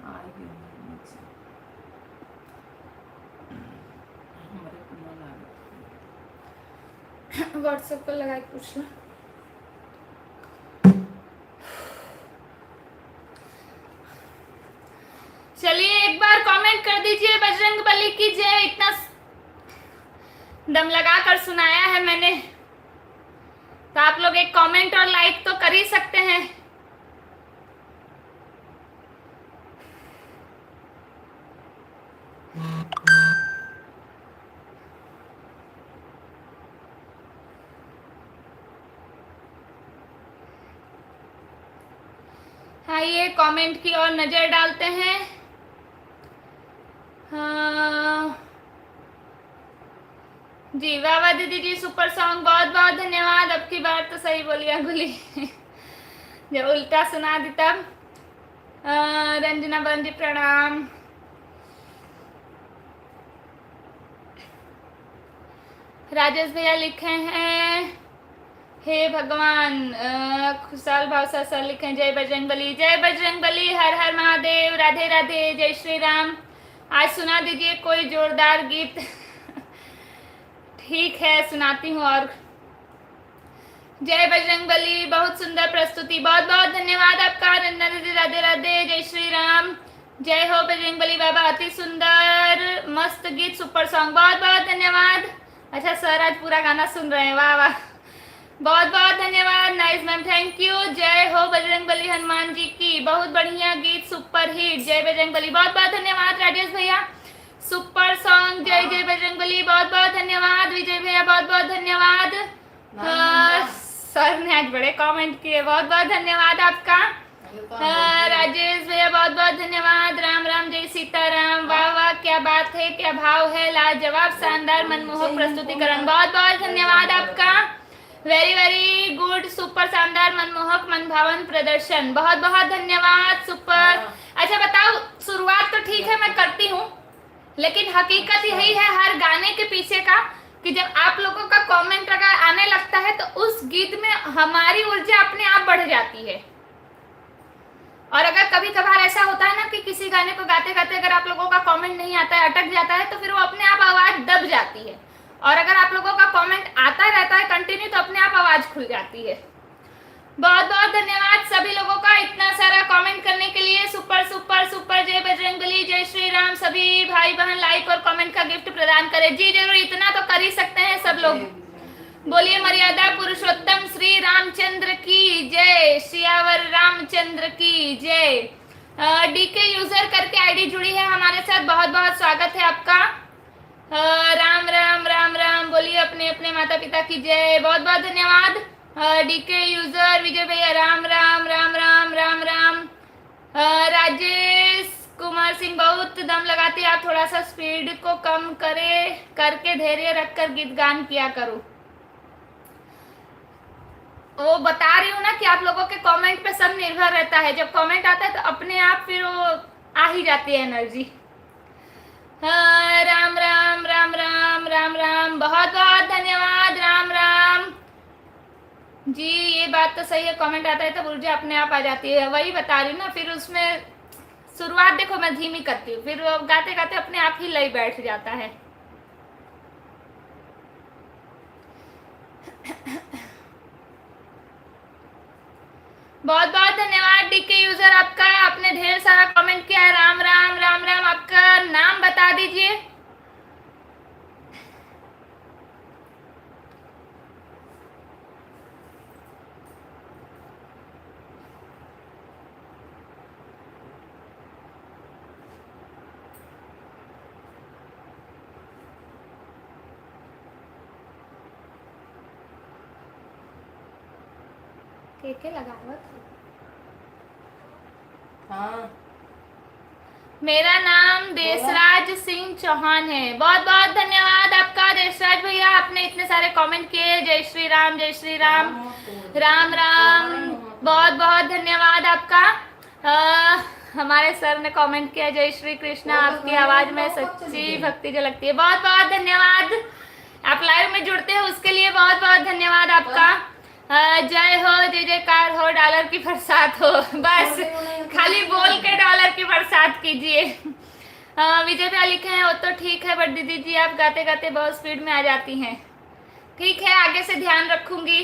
आएगी नीचे। हमारे को मन आ गया। व्हाट्सएप पर लगा के पूछ लो। चलिए एक बार कमेंट कर दीजिए बजरंग बली की जय। इतना दम लगा कर सुनाया है मैंने, तो आप लोग एक कमेंट और लाइक तो कर ही सकते हैं। आइए कमेंट की ओर नजर डालते हैं। हाँ जी, वाह वाह दीदी जी, सुपर सॉन्ग, बहुत बहुत धन्यवाद। अब की बार तो सही बोलिया गुली। जब उल्टा सुना दी तब। रंजना बहन जी प्रणाम। राजेश भैया लिखे हैं हे भगवान। खुशहाल भावसा सर लिखे हैं जय बजरंग बली, जय बजरंग बली, हर हर महादेव, राधे राधे, जय श्री राम। आज सुना दीजिए कोई जोरदार गीत। ठीक है सुनाती हूँ। और जय बजरंग बली, बहुत सुंदर प्रस्तुति, बहुत बहुत धन्यवाद आपका। रंजना दीदी राधे राधे, जय श्री राम, जय हो बजरंग बली बाबा, अति सुंदर मस्त गीत, सुपर सॉन्ग, बहुत बहुत धन्यवाद। अच्छा सर आज पूरा गाना सुन रहे हैं, वाह वाह, बहुत बहुत धन्यवाद, नाइस मैम, थैंक यू। जय हो बजरंग बली हनुमान जी की, बहुत बढ़िया गीत, सुपर हिट, जय बजरंग बली, बहुत बहुत धन्यवाद। राजेश भैया सुपर सॉन्ग, जय जय बजरंग बली, बहुत बहुत धन्यवाद। विजय भैया बहुत बहुत धन्यवाद। सर ने आज बड़े कमेंट किए, बहुत बहुत धन्यवाद आपका। राजेश भैया बहुत बहुत धन्यवाद। राम राम, जय सीताराम, वाह वाह, क्या बात है, क्या भाव है, लाजवाब, शानदार, मनमोहक प्रस्तुतिकरण, बहुत बहुत धन्यवाद आपका। वेरी वेरी गुड, सुपर शानदार, मनमोहक, मनभावन प्रदर्शन, बहुत बहुत धन्यवाद, सुपर। अच्छा बताओ, शुरुआत तो ठीक है मैं करती हूँ, लेकिन हकीकत यही है हर गाने के पीछे का कि जब आप लोगों का कमेंट अगर आने लगता है तो उस गीत में हमारी ऊर्जा अपने आप बढ़ जाती है। और अगर कभी कभार ऐसा होता है ना कि किसी गाने को गाते गाते अगर आप लोगों का कमेंट नहीं आता है, अटक जाता है, तो फिर वो अपने आप आवाज दब जाती है। और अगर आप लोगों का कमेंट आता रहता है कंटिन्यू तो अपने आप आवाज खुल जाती है। बहुत बहुत धन्यवाद सभी लोगों का इतना सारा कमेंट करने के लिए, सुपर सुपर सुपर, जय बजरंग बली, जय श्री राम। सभी भाई बहन लाइक और कमेंट का गिफ्ट प्रदान करें। जी जरूर, इतना तो कर ही सकते हैं सब लोग। बोलिए मर्यादा पुरुषोत्तम श्री रामचंद्र की जय, सियावर रामचंद्र की जय। डीके यूजर करके आईडी जुड़ी है हमारे साथ, बहुत बहुत स्वागत है आपका। राम राम राम राम, बोलिए अपने अपने माता पिता की जय, बहुत बहुत धन्यवाद। डीके यूजर, विजय भैया राम राम राम राम राम राम। राजेश कुमार सिंह, बहुत दम लगाते आप, थोड़ा सा स्पीड को कम करके धैर्य रखकर गीत गान किया करो। वो बता रही हूँ ना कि आप लोगों के कमेंट पे सब निर्भर रहता है। जब कमेंट आता है तो अपने आप फिर वो आ ही जाती है एनर्जी। राम राम राम राम राम राम, बहुत बहुत धन्यवाद। राम राम जी, ये बात तो सही है, कमेंट आता है तो ऊर्जा अपने आप आ जाती है, वही बता रही हूँ ना। फिर उसमें शुरुआत देखो मैं धीमी करती हूँ, फिर गाते गाते अपने आप ही लय बैठ जाता है। बहुत बहुत धन्यवाद डीके यूजर आपका, आपने ढेर सारा कमेंट किया है। राम राम राम राम, आपका नाम बता दीजिए। के लगा हुआ था। हाँ, मेरा नाम देशराज सिंह चौहान है। बहुत बहुत धन्यवाद आपका देशराज भैया, आपने इतने सारे कमेंट किए। जय श्री राम, जय श्री राम, राम राम, बहुत बहुत धन्यवाद आपका। हमारे सर ने कमेंट किया, जय श्री कृष्णा, आपकी आवाज में सच्ची भक्ति झलकती है। बहुत बहुत धन्यवाद, आप लाइव में जुड़ते हैं उसके लिए बहुत बहुत धन्यवाद आपका। जय हो, जय जयकार हो, डॉलर की बरसात हो, बस खाली बोल के कीजिए। विजय भैया लिखे हैं वो तो ठीक है, बट दीदी जी आप गाते गाते बहुत स्पीड में आ जाती हैं। ठीक है, आगे से ध्यान रखूंगी।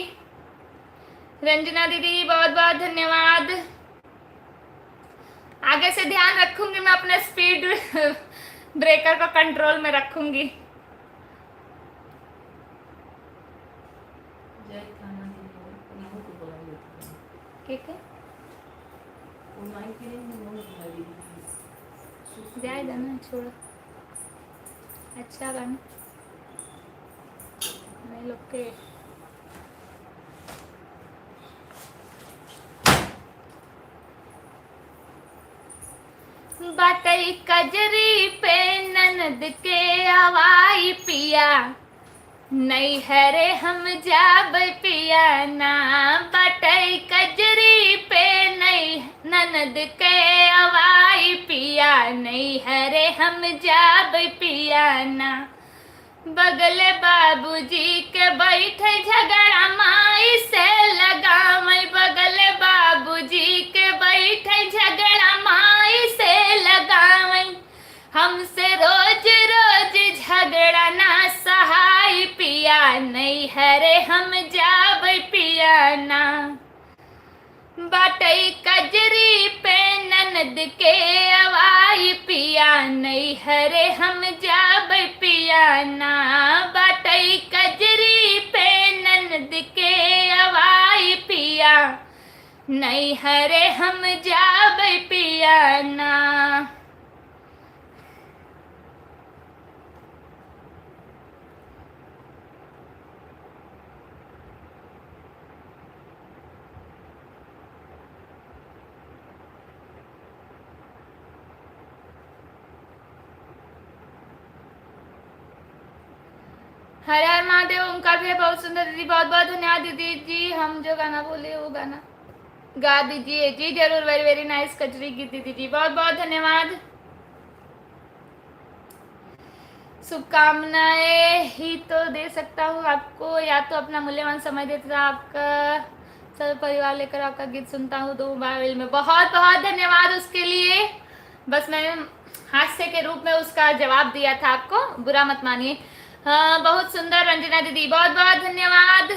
रंजना दीदी बहुत बहुत धन्यवाद। आगे से ध्यान रखूंगी, मैं अपने स्पीड ब्रेकर को कंट्रोल में रखूंगी। जय खाना दीदी, नाम को बोला देता है। ठीक है, वो माइक के लिए नाम बोला दीदी। जाए देना, छोड़ो। अच्छा गाना मैं लोग के बाटई कजरी पे ननद के हवाई पिया, नहीं है रे हम जाब पिया ना। बाटई कजरी पे नहीं ननद के हवाई पिया, नहीं है रे हम जाब पिया ना। बगले बाबूजी के बैठे झगड़ा माई से लगावई, बगले बाबूजी के बैठे झगड़ा माई से लगावई। हमसे रोज रोज झगड़ा ना सहाय पिया, नहीं है रे हम जाब पिया ना। बाटई कजरी पे ननद के हवाई पिया, नहीं है रे हम जाब पिया ना। बाटई कजरी पे ननद के हवाई पिया, नहीं है रे हम जाब पिया ना। हर हर महादेव। ओंकार भैया बहुत सुंदर दीदी, बहुत बहुत धन्यवाद दीदी जी। हम जो गाना बोले वो गाना गा दीजिए जी जरूर। वेरी वेरी नाइस कजरी गीत दीदी जी, बहुत बहुत धन्यवाद। शुभकामनाएं ही तो दे सकता हूँ आपको, या तो अपना मूल्यवान समय देता आपका सब परिवार लेकर आपका गीत सुनता हूँ 2 मोबाइल में। बहुत बहुत धन्यवाद उसके लिए। बस मैंने हास्य के रूप में उसका जवाब दिया था आपको, बुरा मत मानिए। हाँ, बहुत सुंदर रंजना दीदी, बहुत बहुत धन्यवाद।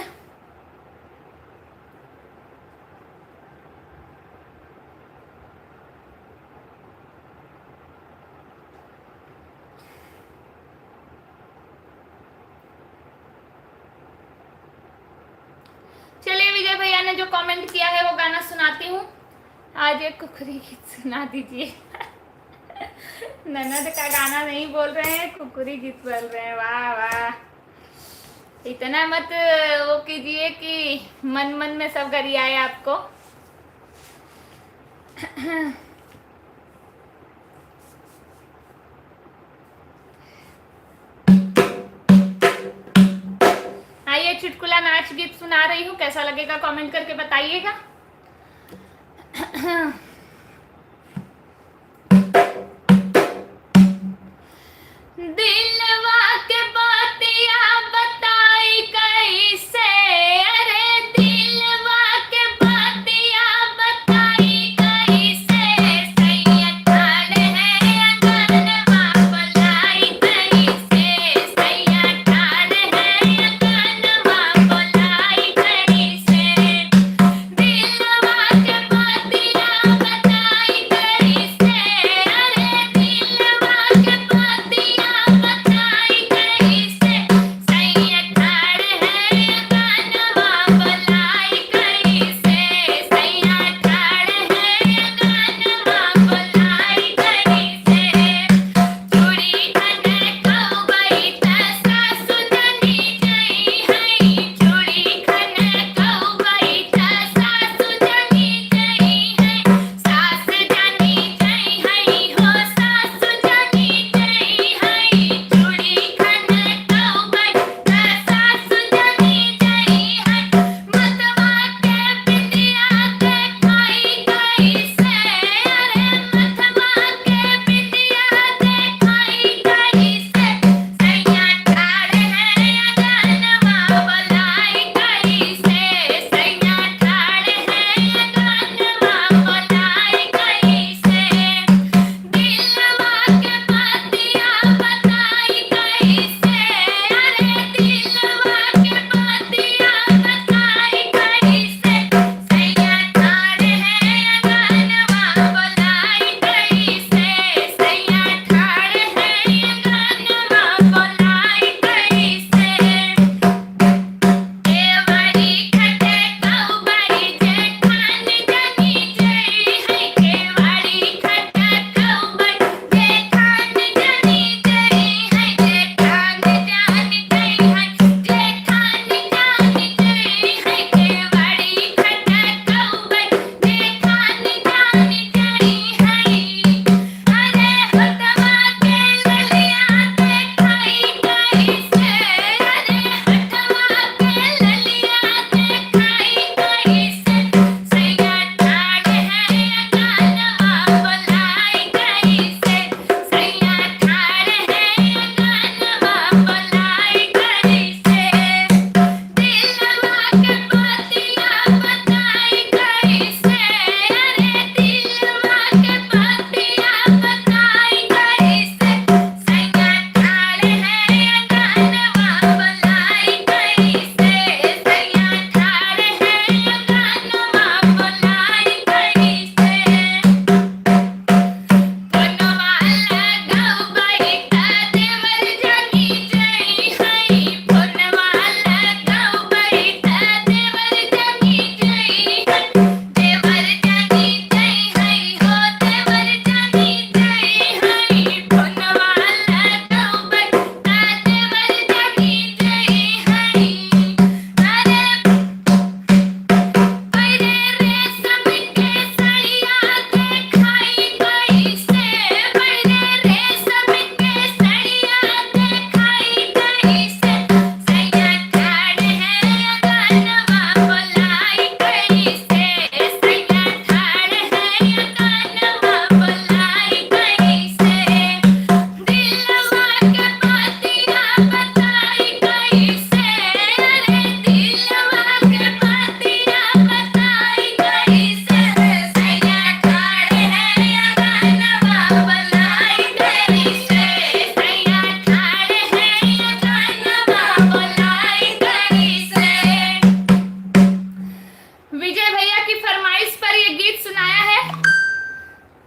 चलिए विजय भैया ने जो कमेंट किया है वो गाना सुनाती हूँ। आज एक कुकरी गीत सुना दीजिए। ननद का गाना नहीं बोल रहे हैं, कुकुरी गीत बोल रहे हैं। वाह वाह, इतना मत वो कीजिए कि मन मन में सब गरियाए आपको। आइए चुटकुला नाच गीत सुना रही हूँ, कैसा लगेगा कमेंट करके बताइएगा। दिलवा के बातिया बताई कैसे, अरे दिलवा के बातिया बताई कैसे। सैया ठाड़ है अंगनवा बुलाई कैसे, सैया ठाड़ है अंगनवा बुलाई कैसे। दिलवा के बातिया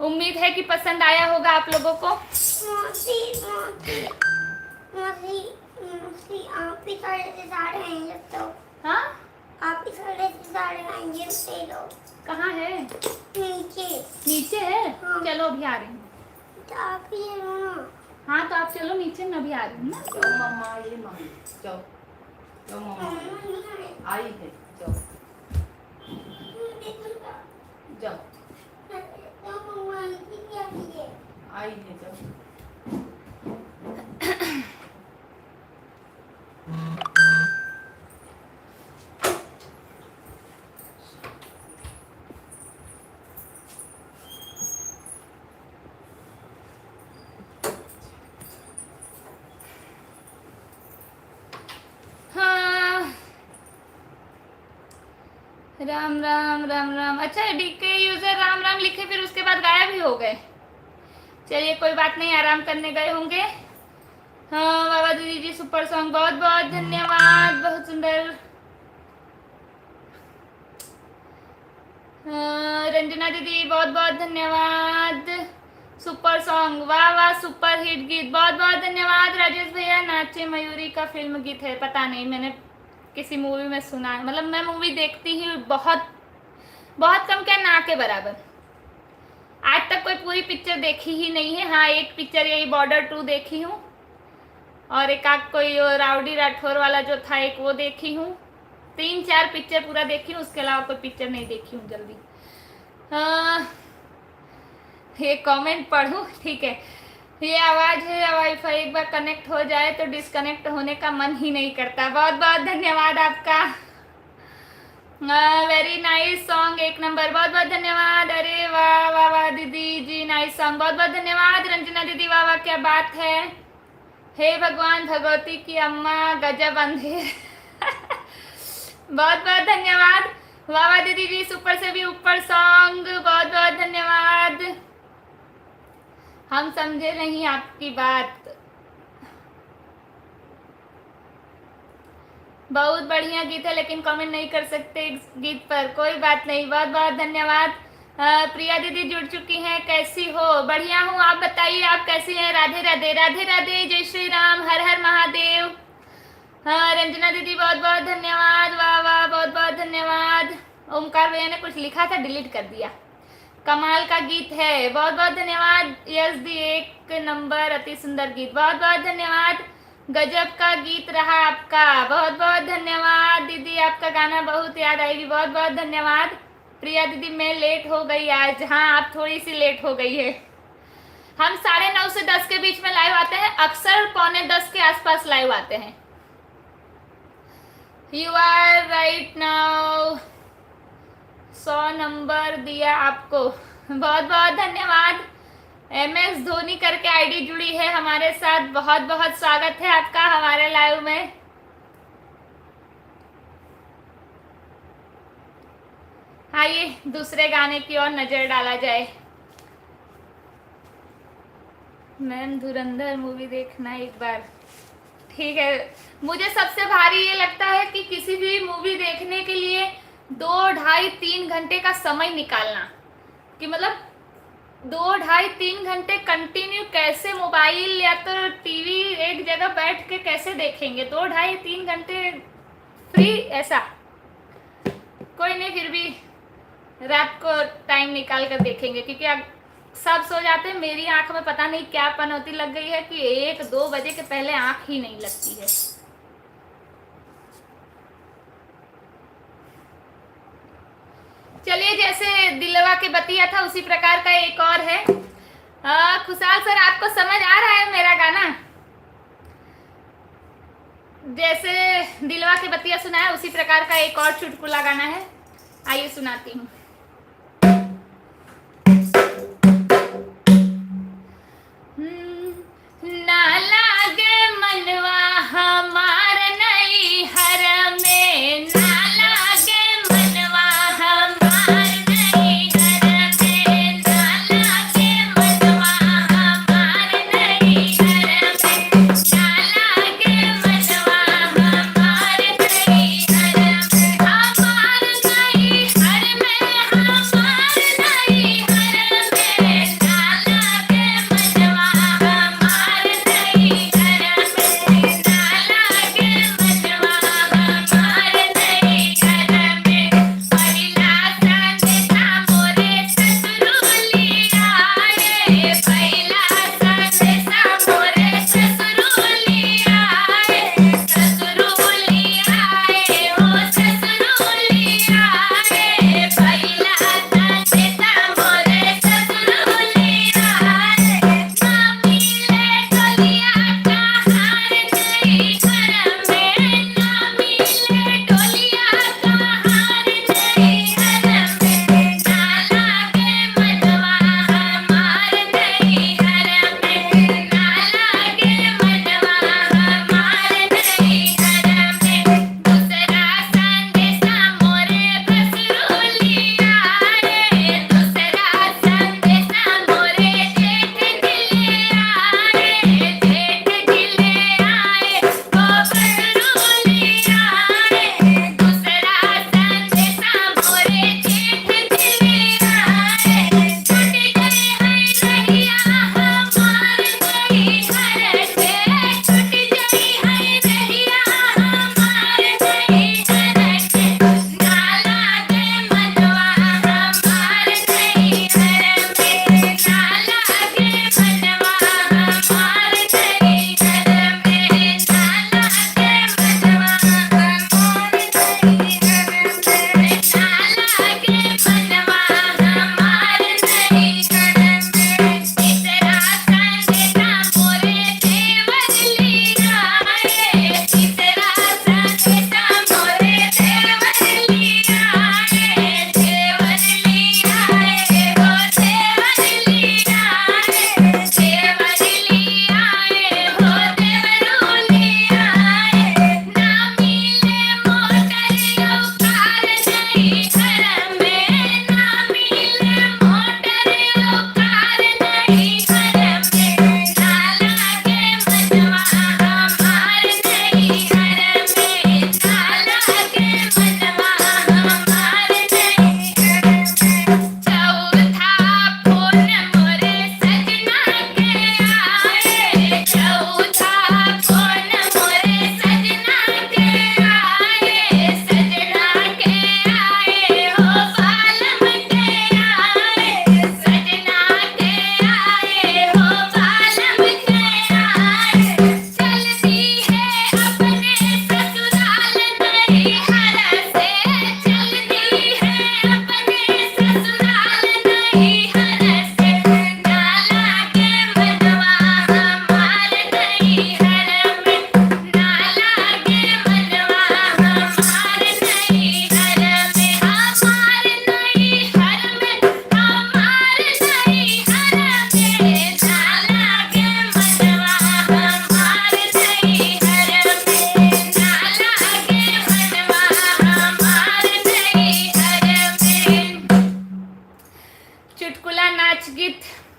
उम्मीद है कि पसंद आया होगा आप लोगों को। मौसी मौसी मौसी मौसी आप ही साढ़े से साढ़े आएंगे तो हाँ आप ही साढ़े से साढ़े आएंगे ते लो कहाँ है? नीचे नीचे है? हाँ। चलो अभी आ रही हूँ। तो आप ही लो ना। हाँ तो आप चलो नीचे, मैं अभी आ रही हूँ ना। जाओ मम्मा, ये मम्मी जाओ जाओ मम्मा आई है, जाओ जाओ आई है, जाओ। हाँ राम राम राम राम। अच्छा डीके यूजर राम राम लिखे फिर उसके बाद गायब ही हो गए। चलिए कोई बात नहीं, आराम करने गए होंगे। हाँ बाबा दीदी जी सुपर सॉन्ग, बहुत बहुत धन्यवाद, बहुत सुंदर। रंजना दीदी बहुत बहुत धन्यवाद, सुपर सॉन्ग, वाह वाह सुपर हिट गीत, बहुत बहुत धन्यवाद। राजेश भैया नाचे मयूरी का फिल्म गीत है, पता नहीं, मैंने किसी मूवी में सुना है, मतलब मैं मूवी देखती ही बहुत बहुत कम, क्या ना के बराबर। आज तक कोई पूरी पिक्चर देखी ही नहीं है। हाँ एक पिक्चर यही बॉर्डर 2 देखी हूँ, और एक आध कोई राउडी राठौर वाला जो था एक वो देखी हूँ। 3-4 पिक्चर पूरा देखी हूँ, उसके अलावा कोई पिक्चर नहीं देखी हूँ जल्दी। ये कमेंट पढ़ूँ, ठीक है। ये आवाज़ है वाईफाई, एक बार कनेक्ट हो जाए तो डिस्कनेक्ट होने का मन ही नहीं करता। बहुत बहुत धन्यवाद आपका। वेरी नाइस सॉन्ग, एक नंबर, बहुत बहुत धन्यवाद। अरे वाह वाह वाह दीदी जी, नाइस सॉन्ग, बहुत बहुत धन्यवाद। रंजना दीदी वाह वाह क्या बात है, हे भगवान भगवती की अम्मा गजब अंधेर। बहुत बहुत धन्यवाद। वाह वाह दीदी जी, सुपर से भी ऊपर सॉन्ग, बहुत बहुत धन्यवाद। हम समझे नहीं आपकी बात। बहुत बढ़िया गीत है, लेकिन कमेंट नहीं कर सकते इस गीत पर, कोई बात नहीं। बहुत बहुत धन्यवाद। प्रिया दीदी जुड़ चुकी हैं, कैसी हो? बढ़िया हूँ, आप बताइए आप कैसी हैं? राधे राधे, राधे राधे, जय श्री राम, हर हर महादेव। रंजना दीदी बहुत बहुत धन्यवाद, वाह वाह, बहुत बहुत धन्यवाद। ओमकार भैया ने कुछ लिखा था, डिलीट कर दिया। कमाल का गीत है, बहुत बहुत धन्यवाद। यस दी, एक नंबर, अति सुंदर गीत, बहुत बहुत धन्यवाद। गजब का गीत रहा आपका, बहुत बहुत धन्यवाद दीदी, आपका गाना बहुत याद आएगी, बहुत बहुत धन्यवाद। प्रिया दीदी मैं लेट हो गई आज। हाँ आप थोड़ी सी लेट हो गई है। हम 9:30 से 10 के बीच में लाइव आते हैं, अक्सर 9:45 के आसपास लाइव आते हैं। You are right now, 100 number दिया आपको, बहुत बहुत धन्यवाद। MS धोनी करके आईडी जुड़ी है हमारे साथ, बहुत बहुत स्वागत है आपका हमारे लाइव में। आइए दूसरे गाने की ओर नजर डाला जाए। मैम धुरंधर मूवी देखना एक बार, ठीक है। मुझे सबसे भारी ये लगता है कि किसी भी मूवी देखने के लिए 2, 2.5, 3 घंटे का समय निकालना, कि मतलब 2, 2.5, 3 घंटे कंटिन्यू कैसे मोबाइल या तो टीवी एक जगह बैठ के कैसे देखेंगे 2, 2.5, 3 घंटे फ्री, ऐसा कोई नहीं, फिर भी रात को टाइम निकाल कर देखेंगे, क्योंकि अब सब सो जाते हैं। मेरी आंख में पता नहीं क्या पनौती लग गई है कि 1-2 बजे के पहले आंख ही नहीं लगती है। चलिए, जैसे दिलवा के बतिया था उसी प्रकार का एक और है। खुशहाल सर, आपको समझ आ रहा है मेरा गाना? जैसे दिलवा के बतिया सुना है उसी प्रकार का एक और चुटकुला गाना है, आइए सुनाती हूँ। ना लागे मनवा हमार नहीं हर में, ना लागे मनवा हमार नहीं हर में, ना लागे मनवा हमार नहीं हर में, ना लागे मनवा हमार नहीं हर में, हमार नहीं हर में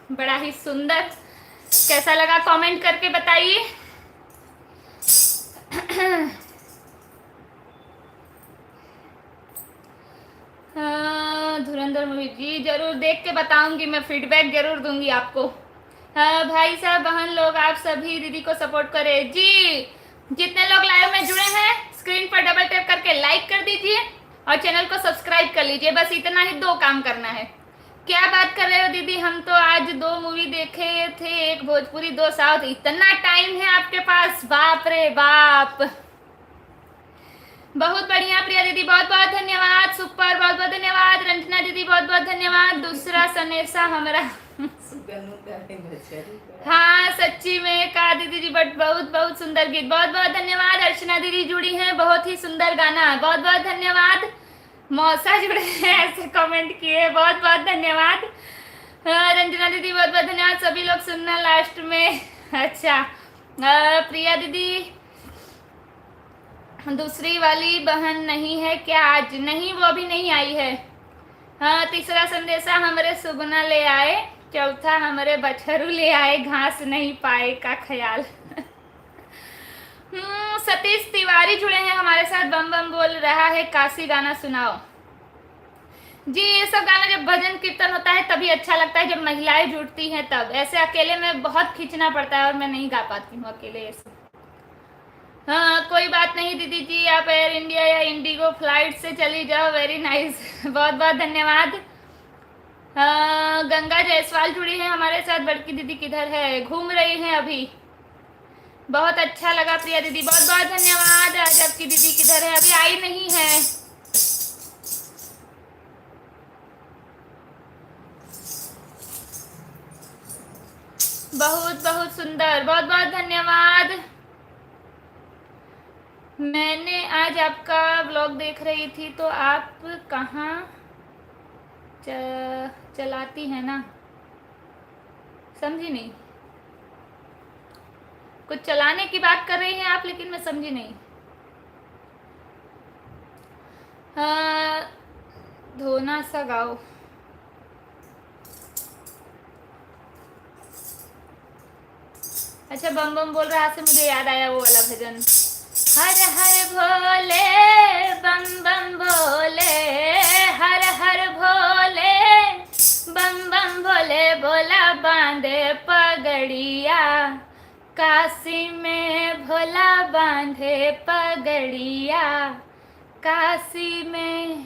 बड़ा ही सुंदर। कैसा लगा कमेंट करके बताइए। धुरंधर मूवी जी जरूर देख के बताऊंगी, मैं फीडबैक जरूर दूंगी आपको। भाई साहब बहन लोग आप सभी दीदी को सपोर्ट करें जी। जितने लोग लाइव में जुड़े हैं स्क्रीन पर डबल टैप करके लाइक कर दीजिए और चैनल को सब्सक्राइब कर लीजिए। बस इतना ही 2 काम करना है। क्या बात कर रहे हो दीदी, हम तो आज 2 मूवी देखे थे, एक भोजपुरी 2 साउथ। इतना टाइम है आपके पास, बाप रे बाप। बहुत बढ़िया प्रिया दीदी, बहुत बहुत धन्यवाद। सुपर, बहुत बहुत धन्यवाद। रंजना दीदी बहुत बहुत धन्यवाद। दूसरा सनेसा हमारा हाँ सच्ची में कहा दीदी जी, बट बहुत बहुत सुंदर गीत, बहुत बहुत धन्यवाद। अर्चना दीदी जुड़ी हैं, बहुत ही सुंदर गाना, बहुत बहुत धन्यवाद। मौसा जुड़े हैं, ऐसे कमेंट किए, बहुत बहुत धन्यवाद। रंजना दीदी बहुत बहुत धन्यवाद। सभी लोग सुनना लास्ट में। अच्छा प्रिया दीदी दूसरी वाली बहन नहीं है क्या आज? नहीं, वो भी नहीं आई है। हाँ, तीसरा संदेशा हमारे सुगना ले आए, चौथा हमारे बछरू ले आए, घास नहीं पाए का ख्याल। सतीश तिवारी जुड़े हैं हमारे साथ, बम बम बोल रहा है, काशी गाना सुनाओ जी। ये सब गाना जब भजन कीर्तन होता है तभी अच्छा लगता है, जब महिलाएं जुड़ती हैं तब। ऐसे अकेले में बहुत खींचना पड़ता है और मैं नहीं गा पाती हूँ अकेले ये सब। हाँ कोई बात नहीं दीदी जी, आप एयर इंडिया या इंडिगो फ्लाइट से चली जाओ, वेरी नाइस। बहुत बहुत धन्यवाद। गंगा जायसवाल जुड़ी है हमारे साथ। बड़की दीदी किधर है? घूम रही हैं अभी। बहुत अच्छा लगा प्रिया दीदी, बहुत बहुत धन्यवाद। आज आपकी दीदी किधर है? अभी आई नहीं है। बहुत बहुत सुंदर, बहुत बहुत धन्यवाद। मैंने आज आपका ब्लॉग देख रही थी, तो आप कहाँ चलाती हैं ना? समझी नहीं। कुछ चलाने की बात कर रही हैं आप, लेकिन मैं समझी नहीं। धोना सा गाओ। अच्छा बम बम बोल रहा से मुझे याद आया वो वाला भजन। हर हर भोले बम बम भोले, हर हर भोले बम बम भोले, भोला बांधे पगड़िया, काशी में भोला बांधे पगड़िया, काशी में।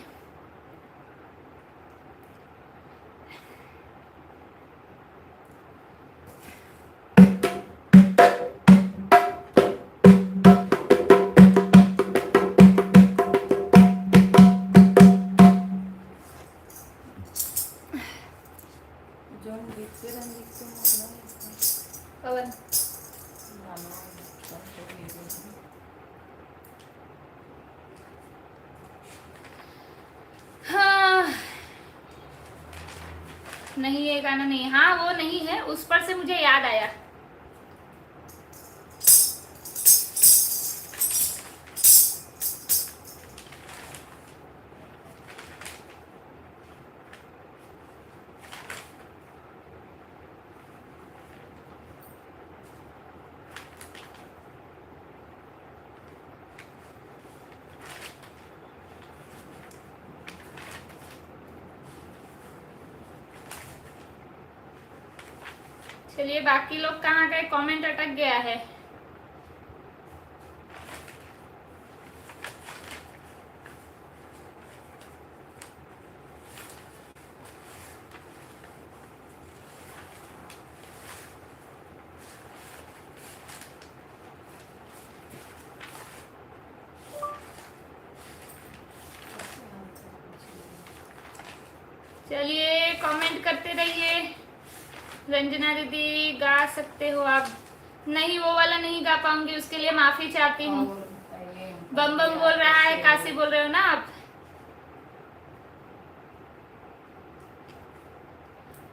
पवन हाँ नहीं, ये गाना नहीं। हाँ वो नहीं है, उस पर से मुझे याद आया। चलिए बाकी लोग कहाँ गए? कमेंट अटक गया है। चलिए कमेंट करते रहिए। रंजना दीदी गा सकते हो आप? नहीं वो वाला नहीं गा पाऊंगी, उसके लिए माफी चाहती हूँ। बम बम बोल रहा है, काशी बोल रहे हो ना आप?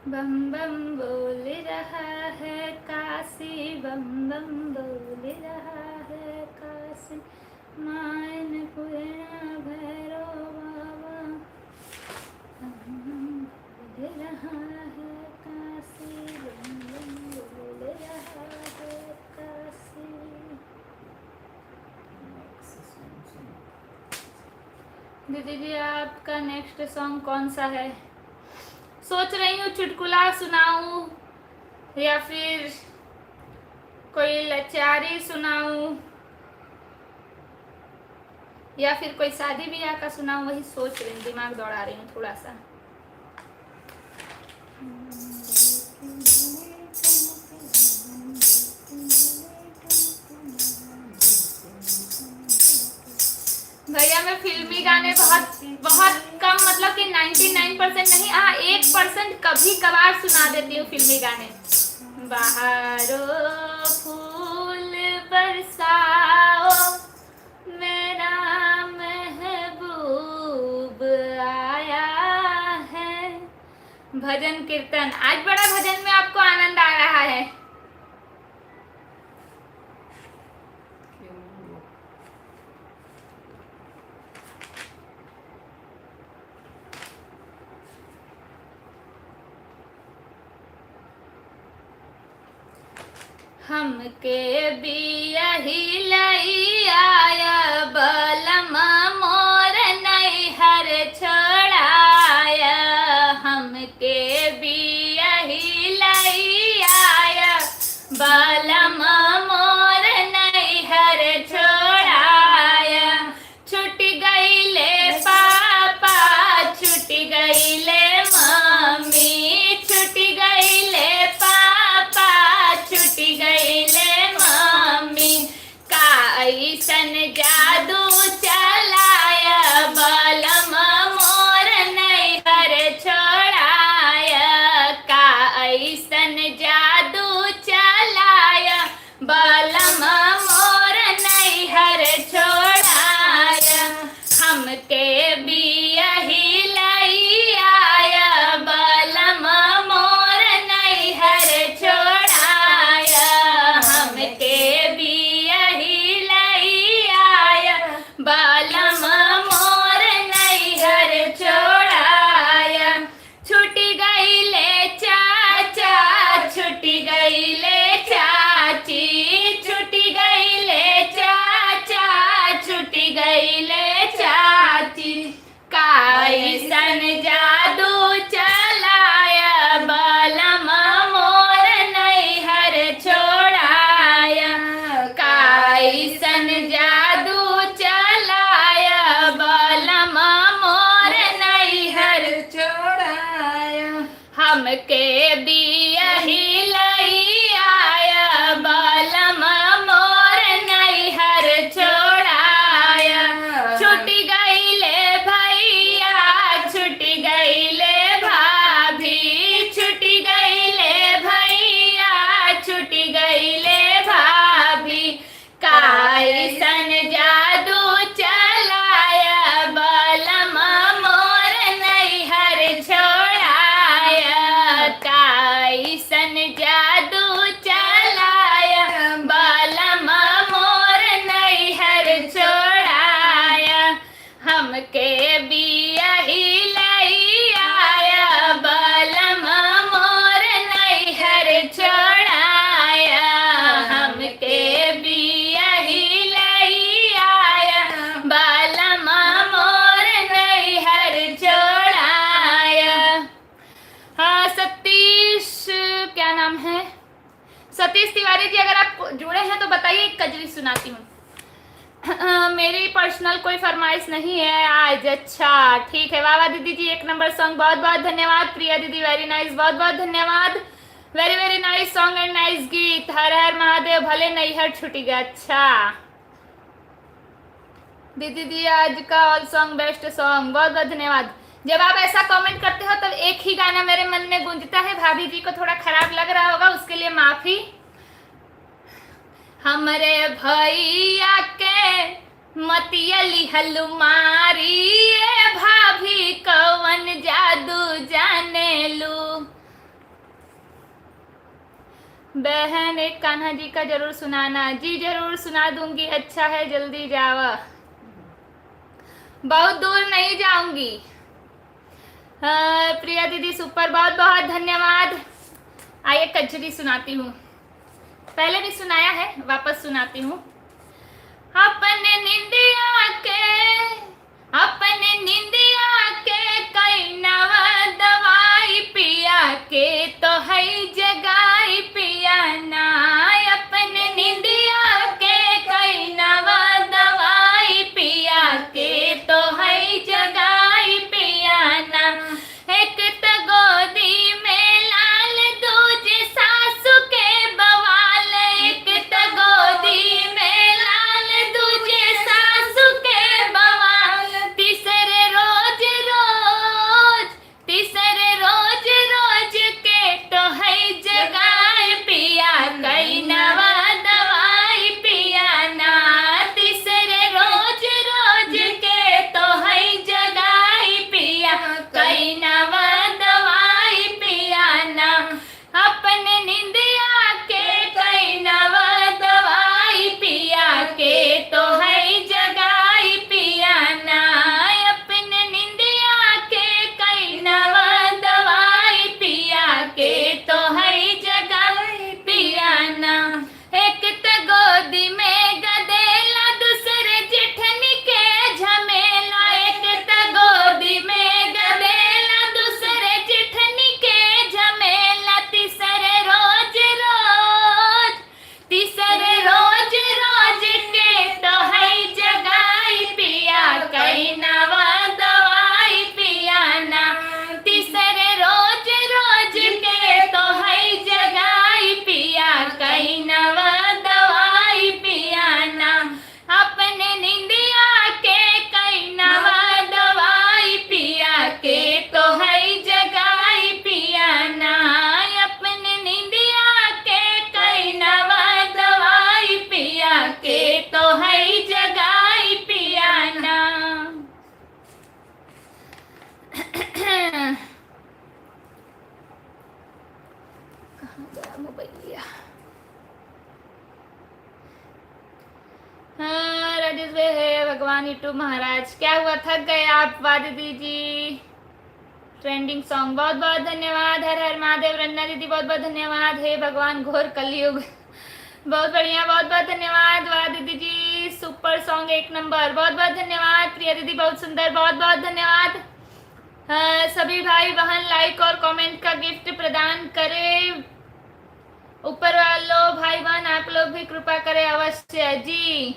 बम बम बोल रहा है काशी, बम बम बोल रहा है काशी, मायन पूर्णा भैरव बाबा, बोल रहा है काशी दीदी जी आपका नेक्स्ट सॉन्ग कौन सा है? सोच रही हूँ चुटकुला सुनाऊं या फिर कोई लचारी सुनाऊं या फिर कोई शादी ब्याह का सुनाऊं, वही सोच रही हूँ, दिमाग दौड़ा रही हूँ थोड़ा सा। भैया मैं फिल्मी गाने बहुत बहुत कम, मतलब कि 99% नहीं, हाँ 1% कभी कभार सुना देती हूँ फिल्मी गाने। बहारो फूल बरसाओ मेरा महबूब आया है। भजन कीर्तन, आज बड़ा भजन में आपको आनंद आ रहा है। हमके बियही लई आया बलमा मोर नैहर छोड़ाया। हमके बियही लई आया बलमा मोर नैहर छोड़ाया। छुट गईले पापा छुट गईले मम्मी, छुट गईले पापा छुट गईले मम्मी। काइसन जादू चलाया बलमा मोर नैहर छोड़ाया। काइसन जादू चलाया बलमा मोर नैहर छोड़ाया। हमके बियही लई आया बलमा मोर नैहर छोड़ाया। हमके बियही लई आया बलमा मोर नैहर छोड़ाया। छुट गईले चाचा छुट गईले चाची, छुट गईले चाचा छुट गईले चाची। काइसन जादू चलाया बलमा मोर नैहर छोड़ाया। काइसन जादू चलाया बलमा मोर नैहर छोड़ाया। हमके बियही लई आया बलमा मोर नैहर छोड़ाया। छुट गईले भैया छुट गईले भाभी, छुट गईले भैया छुट गईले भाभी। काइसन जादू चलाया बलमा मोर नैहर छोड़ाया। काइसन जादू चलाया बलमा मोर नैहर छोड़ाया। हमके बियही लई आया बलमा मोर नैहर छोड़ाया। हमके बियही लई आया बलमा मोर नैहर छोड़ाया। हाँ सतीश, क्या नाम है, सतीश तिवारी जी, अगर आप जुड़े हैं तो बताइए, एक कजरी सुनाती हूँ। मेरी पर्सनल कोई फरमाइश नहीं है आज। अच्छा ठीक है, वाह वाह दीदी जी, एक नंबर सॉन्ग, बहुत बहुत धन्यवाद। प्रिया दीदी वेरी नाइस, बहुत बहुत धन्यवाद। Very very nice song and nice गीत। हर हर महादेव, भले नैहर छूट गया। अच्छा दीदी जी आज का ऑल सॉन्ग बेस्ट सॉन्ग, बहुत बहुत धन्यवाद। जब आप ऐसा कमेंट करते हो तब एक ही गाना मेरे मन में गूंजता है। भाभी जी को थोड़ा खराब लग रहा होगा, उसके लिए माफी। हमरे भैया के मतियली हलुमारी, ए भाभी कवन जादू जाने लू। बहन एक कान्हा जी का जरूर सुनाना। जी जरूर सुना दूंगी। अच्छा है जल्दी जावा, बहुत दूर नहीं जाऊंगी। प्रिया दीदी सुपर, बहुत बहुत धन्यवाद। आइए कजरी सुनाती हूँ, पहले भी सुनाया है, वापस सुनाती हूँ। अपने निंदिया के अपने निंदिया के कई नवा दवाई पिया के तो है जगाई पिया ना, अपने निंदिया के कई नवा दवाई पिया के तो है जगाई पिया ना। एक तो गोदी में लाल दूजे सासू के बवाल, एक तो गोदी में लाल दूजे सासू के बवाल, तीसरे रोज रोज के तो है जगाए पिया कई नवा दवाई पिया ना, तीसरे रोज के तो है जगाई पिया कई नवा दवाई पिया ना। अपने निंदिया के कई नवा दवाई पिया के तो है जगाई पिया ना, अपने निंदिया के कई नवा दवाई पिया के तो है जगाई पिया ना। एक तो गोदी में गदेला दूसरे जेठनी के झमेला, एक तो गोदी में गदेला दूसरे जेठनी के झमेला, तीसरे रोज के तो है जगाई पिया कई नवा दवाई पिया ना, तीसरे रोज के तो है जगाई पिया कई नवा दवाई पिया ना। अपने निंदिया के कई नवा दवाई पिया के तो है जगाई पिया ना, अपने निंदिया के कई नवा दवाई पिया के तो है जगाई पिया ना। कहाँ गया मोबाइल? हाँ राजेश भाई है भगवान यूट्यूब महाराज, क्या हुआ थक गए आप? वादी दीजिए ट्रेंडिंग सॉन्ग, बहुत बहुत धन्यवाद। हर हर महादेव। रन्ना दीदी बहुत बहुत धन्यवाद। हे भगवान घोर कलयुग, बहुत बढ़िया, बहुत बहुत धन्यवाद। वादी दीदी सुपर सॉन्ग एक नंबर, बहुत बहुत धन्यवाद। प्रिया दीदी बहुत सुंदर, बहुत बहुत धन्यवाद। सभी भाई बहन लाइक और कमेंट का गिफ्ट प्रदान करें। ऊपर वालों भाई बहन आप लोग भी कृपा करें अवश्य जी।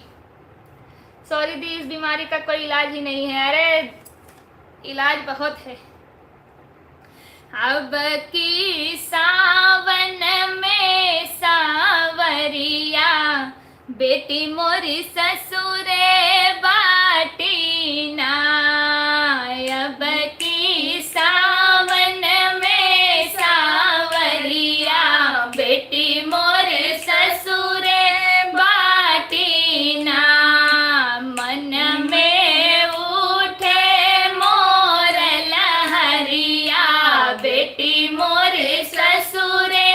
सॉरी दी, इस बीमारी का कोई इलाज ही नहीं है। अरे इलाज बहुत है। अब की सावन में सावरिया बेटी मोरी ससुरे बाटी ना, अब की सावन में सावरिया बेटी मोरे ससुरे बाटी ना, मन में उठे मोर लहरिया बेटी मोरे ससुरे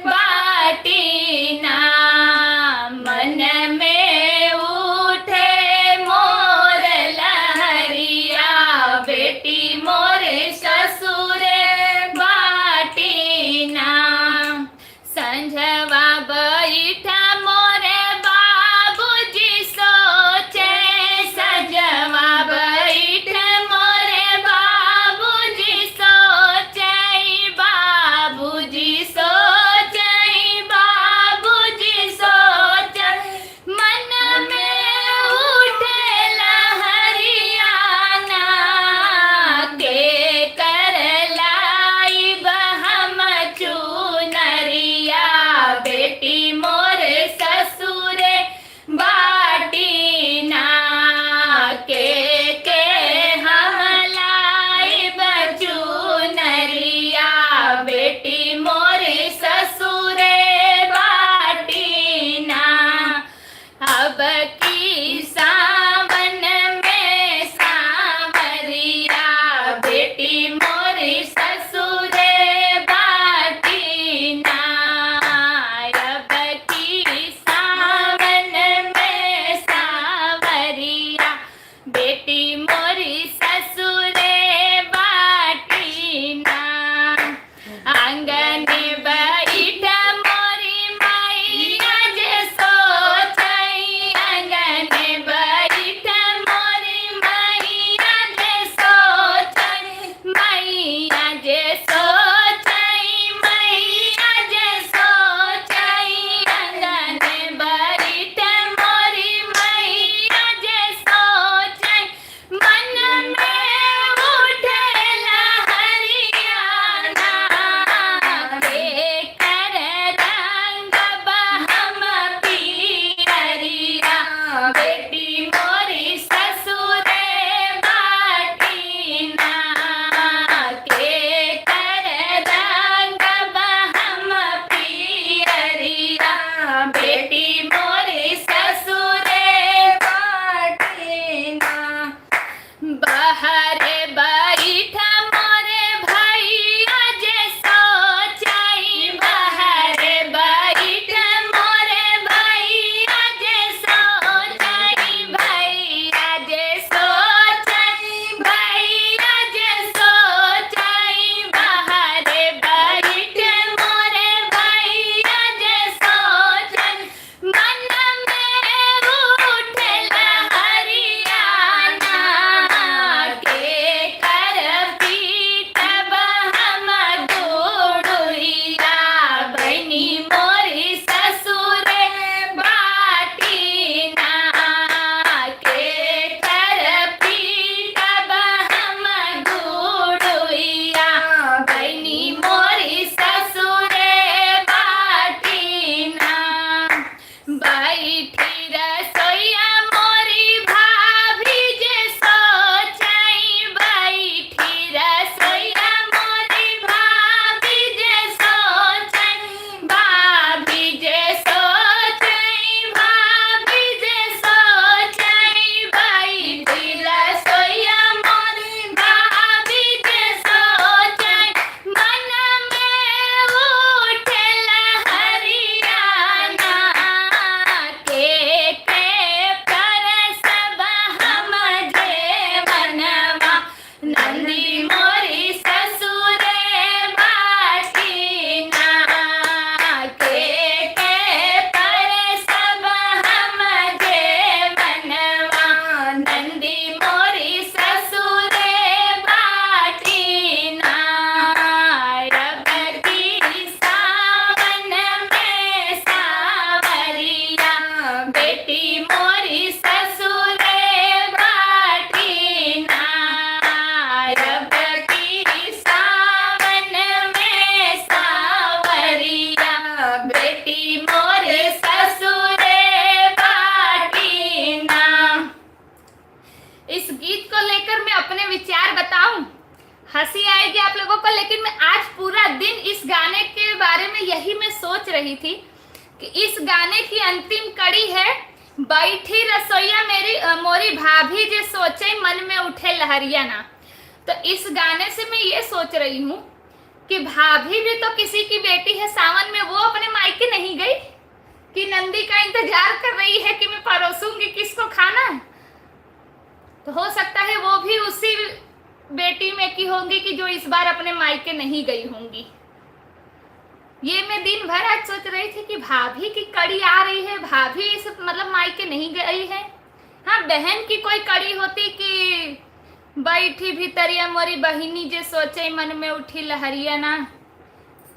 बाटी ना, मन में उठे होगा, लेकिन मैं आज पूरा दिन इस गाने के बारे में यही मैं सोच रही थी कि इस गाने की अंतिम कड़ी है, बैठी रसोईया मेरी मोरी भाभी जे सोचे मन में उठे लहरिया ना। तो इस गाने से मैं ये सोच रही हूँ कि भाभी भी तो किसी की बेटी है, सावन में वो अपने मायके नहीं गई कि नंदी का इंतजार कर रही है कि मैं परोसूंगी किसको खाना है। तो हो सकता है वो भी उसी बेटी में की होंगी कि जो इस बार अपने मायके नहीं गई होंगी। ये मैं दिन भर आज सोच रही थी कि भाभी की कड़ी आ रही है, भाभी इस मतलब मायके नहीं गई है। हाँ, बहन की कोई कड़ी होती कि बैठी भीतरिया मोरी बहिनी जे सोचे मन में उठी लहरिया ना,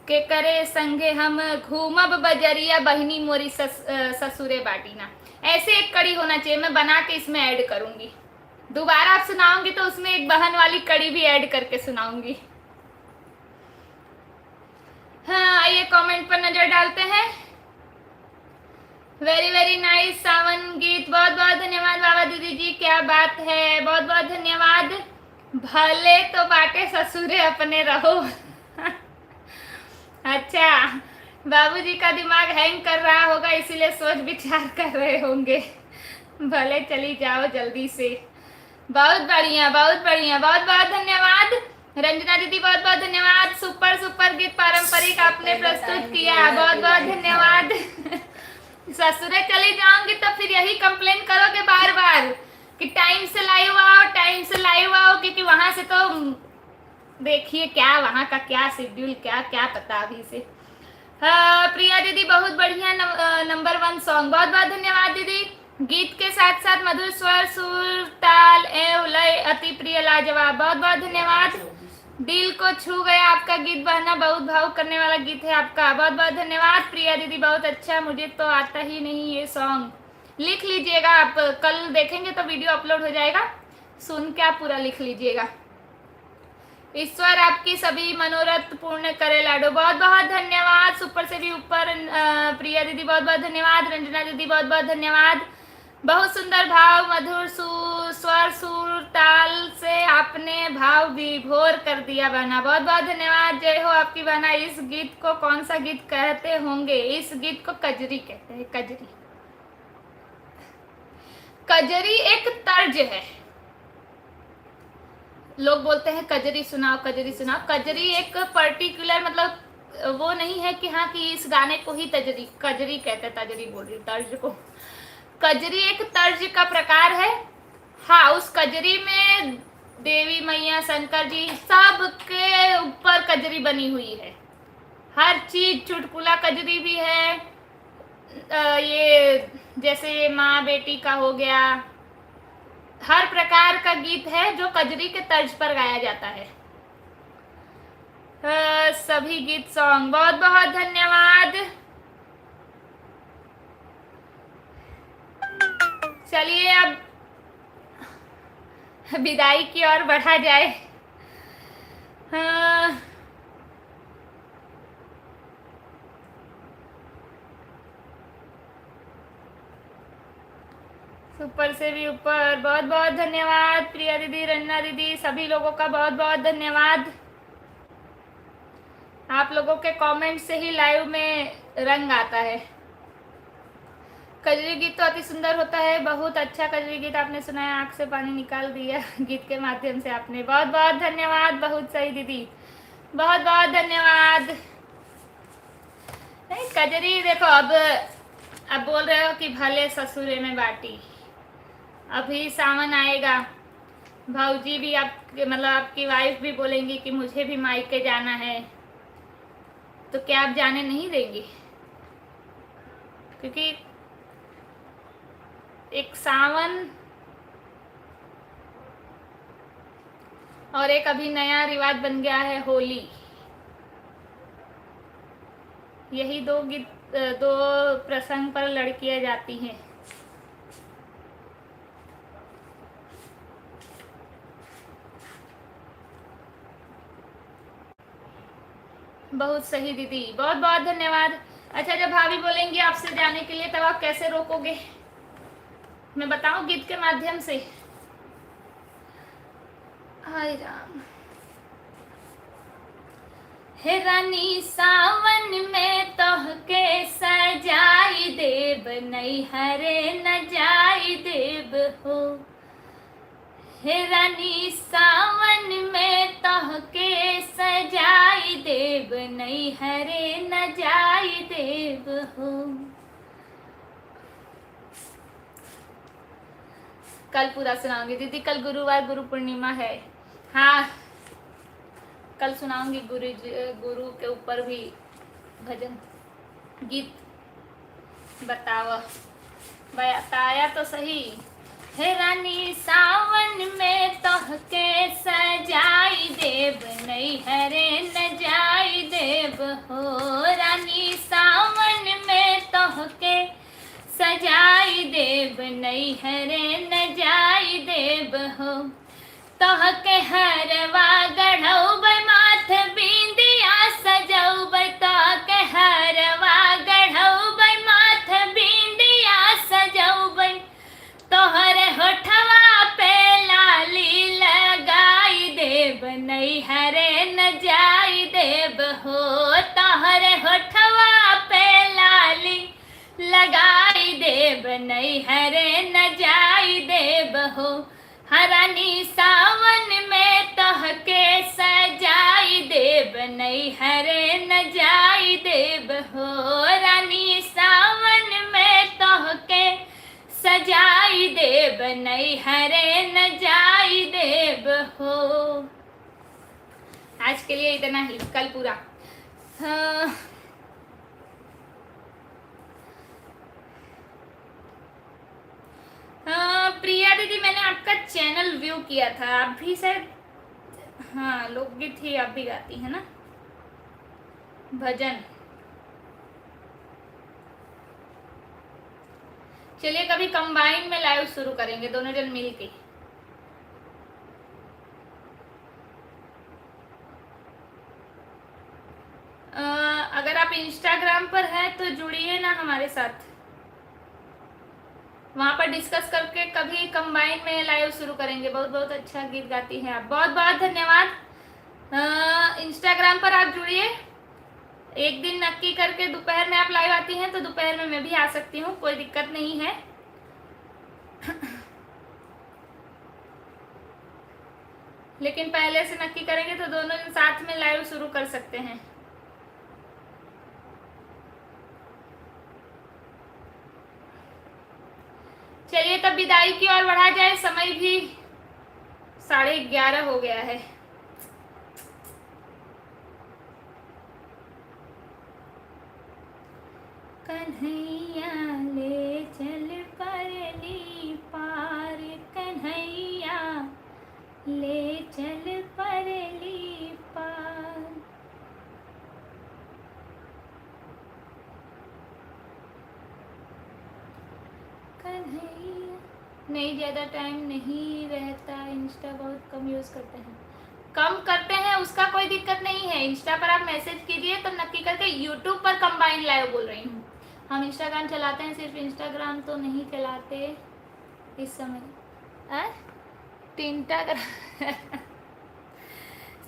के करे संगे हम घूमब बजरिया बहिनी मोरी ससुरे बाटी ना। ऐसे एक कड़ी होना चाहिए, मैं बना के इसमें ऐड करूंगी। दोबारा आप सुनाऊंगी तो उसमें एक बहन वाली कड़ी भी ऐड करके सुनाऊंगी। हाँ, आइए कमेंट पर नजर डालते हैं। वेरी वेरी नाइस सावन गीत, बहुत बहुत धन्यवाद बाबा दीदी जी, क्या बात है, बहुत बहुत धन्यवाद। भले तो बाटे ससुरे अपने रहो। अच्छा, बाबूजी का दिमाग हैंग कर रहा होगा, इसीलिए सोच विचार कर रहे होंगे। भले चली जाओ जल्दी से। बहुत बढ़िया, बहुत बढ़िया, बहुत बहुत धन्यवाद रंजना दीदी, बहुत बहुत धन्यवाद। सुपर सुपर गीत पारंपरिक आपने प्रस्तुत किया, बहुत बहुत धन्यवाद। ससुरे चली जाऊंगी तो फिर यही कंप्लेन करोगे बार बार कि टाइम से लाइव आओ, टाइम से लाइव आओ, क्योंकि वहां से तो देखिए क्या वहां का क्या शेड्यूल, क्या क्या पता अभी से। प्रिया दीदी बहुत बढ़िया, नंबर 1 सॉन्ग, बहुत बहुत धन्यवाद दीदी। गीत के साथ साथ मधुर स्वर, सुर, ताल एवं लय अति प्रिय, लाजवाब, बहुत बहुत धन्यवाद। दिल को छू गया आपका गीत बहना, बहुत भावुक करने वाला गीत है आपका, बहुत बहुत धन्यवाद प्रिया दीदी, बहुत अच्छा। मुझे तो आता ही नहीं ये सॉन्ग, लिख लीजिएगा आप, कल देखेंगे तो वीडियो अपलोड हो जाएगा, सुन के आप पूरा लिख लीजिएगा। ईश्वर आपकी सभी मनोरथ पूर्ण करे लाडो, बहुत बहुत धन्यवाद। सुपर से भी ऊपर प्रिया दीदी, बहुत बहुत धन्यवाद। रंजना दीदी, बहुत बहुत धन्यवाद। बहुत सुंदर भाव, मधुर स्वर, सुर, ताल से आपने भाव विभोर कर दिया बहना, बहुत बहुत धन्यवाद। जय हो आपकी बहना। इस गीत को कौन सा गीत कहते होंगे? इस गीत को कजरी कहते हैं, कजरी। कजरी एक तर्ज है, लोग बोलते हैं कजरी सुनाओ, कजरी सुनाओ। कजरी एक पर्टिकुलर मतलब वो नहीं है कि हाँ कि इस गाने को ही कजरी कहते हैं, तजरी बोल रही, तर्ज को। कजरी एक तर्ज का प्रकार है। हाँ, उस कजरी में देवी मैया, शंकर जी, सबके ऊपर कजरी बनी हुई है। हर चीज, चुटकुला कजरी भी है, ये जैसे माँ बेटी का हो गया, हर प्रकार का गीत है जो कजरी के तर्ज पर गाया जाता है। सभी गीत सॉन्ग, बहुत बहुत धन्यवाद। चलिए अब विदाई की ओर बढ़ा जाए। सुपर से भी ऊपर, बहुत बहुत धन्यवाद प्रिया दीदी, रन्ना दीदी, सभी लोगों का बहुत बहुत धन्यवाद। आप लोगों के कमेंट से ही लाइव में रंग आता है। कजरी गीत तो अति सुंदर होता है, बहुत अच्छा कजरी गीत आपने सुनाया, आंख से पानी निकाल दिया गीत के माध्यम से आपने, बहुत बहुत धन्यवाद। बहुत सही दीदी, बहुत बहुत धन्यवाद। कजरी देखो, अब बोल रहे हो कि भले ससुरे में बाटी, अभी सावन आएगा, भाऊजी भी आप मतलब आपकी वाइफ भी बोलेंगी कि मुझे भी मायके जाना है, तो क्या आप जाने नहीं देंगी? क्योंकि एक सावन और एक अभी नया रिवाज बन गया है होली, यही दो प्रसंग पर लड़कियां जाती हैं। बहुत सही दीदी, बहुत बहुत धन्यवाद। अच्छा, जब भाभी बोलेंगी आपसे जाने के लिए, तब आप कैसे रोकोगे? मैं बताऊं गीत के माध्यम से। हाय राम, हे रानी सावन में तोहके सजाई देब, नैहरे न जाई देब हो। हे रानी सावन में तोहके सजाई देब, नैहरे न जाई देब हो। कल पूरा सुनाऊंगी दीदी, कल गुरुवार गुरु पूर्णिमा है। हाँ कल सुनाऊंगी गुरु के ऊपर भी भजन गीत। बताया तो सही। हे रानी सावन में तोहके सजाई देब, नैहरे न जाई देब हो। रानी सावन में तोहके सजाई देब, नैहरे न जाई देब हो। तोहके हरवा गढ़ौब, माथ बिंदिया सजौब, तोहके हरवा गढ़ौब, माथ बिंदिया सजौब। तोहरे होठवा पे लाली लगाई देब, नैहरे न जाई देब हो। तोहरे होठवा पे लाली लगाई देब, नैहरे न जाई देब हो। रानी सावन में तोहके सजाई देब, नैहरे न जाई देब हो। रानी सावन में तोहके सजाई देब, नैहरे न जाई देब हो। आज के लिए इतना ही, कल पूरा। प्रिया दीदी मैंने आपका चैनल व्यू किया था, आप भी शायद, हाँ लोकगीत ही आप भी गाती है ना, भजन। चलिए कभी कंबाइन में लाइव शुरू करेंगे दोनों जन मिल के। अगर आप इंस्टाग्राम पर हैं तो जुड़िए ना हमारे साथ, वहाँ पर डिस्कस करके कभी कंबाइन में लाइव शुरू करेंगे। बहुत बहुत अच्छा गीत गाती हैं आप, बहुत बहुत धन्यवाद। इंस्टाग्राम पर आप जुड़िए, एक दिन नक्की करके दोपहर में आप लाइव आती हैं तो दोपहर में मैं भी आ सकती हूँ, कोई दिक्कत नहीं है। लेकिन पहले से नक्की करेंगे तो दोनों दिन साथ में लाइव शुरू कर सकते हैं। चलिए तब विदाई की ओर बढ़ा जाए, समय भी 11:30 हो गया है। कन्हैया ले चल परली पार, कन्हैया ले चल परली पार। कन्हैया नहीं, ज़्यादा टाइम नहीं रहता, इंस्टा बहुत कम यूज़ करते हैं। कम करते हैं उसका कोई दिक्कत नहीं है, इंस्टा पर आप मैसेज कीजिए तो नक्की करके। यूट्यूब पर कंबाइन लाइव बोल रही हूँ, हम इंस्टाग्राम चलाते हैं, सिर्फ इंस्टाग्राम तो नहीं चलाते इस समय।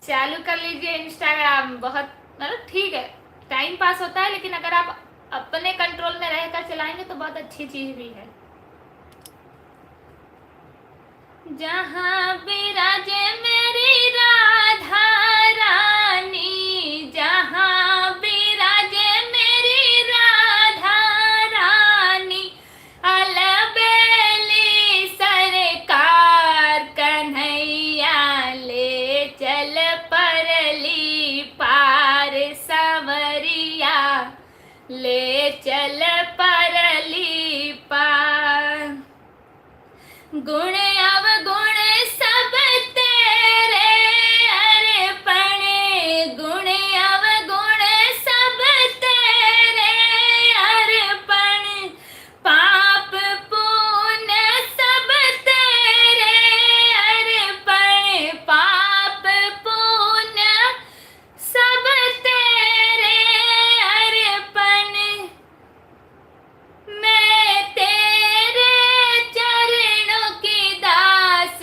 चालू कर लीजिए इंस्टाग्राम, बहुत मतलब ठीक है, टाइम पास होता है, लेकिन अगर आप अपने कंट्रोल में रहकर चलाएंगे तो बहुत अच्छी चीज़ भी है। जहाँ विराजे मेरी राधा रानी, जहाँ विराजे मेरी राधा रानी, अलबेली सरकार, कन्हैया ले चल परली पार, संवरिया ले चल परली पार। गुण अवगुण सब तेरे अर्पण, गुण अवगुण सब तेरे अर्पण, पाप पुण्य सब तेरे अर्पण, पाप पुण्य सब तेरे अर्पण। मैं तेरे चरणों की दास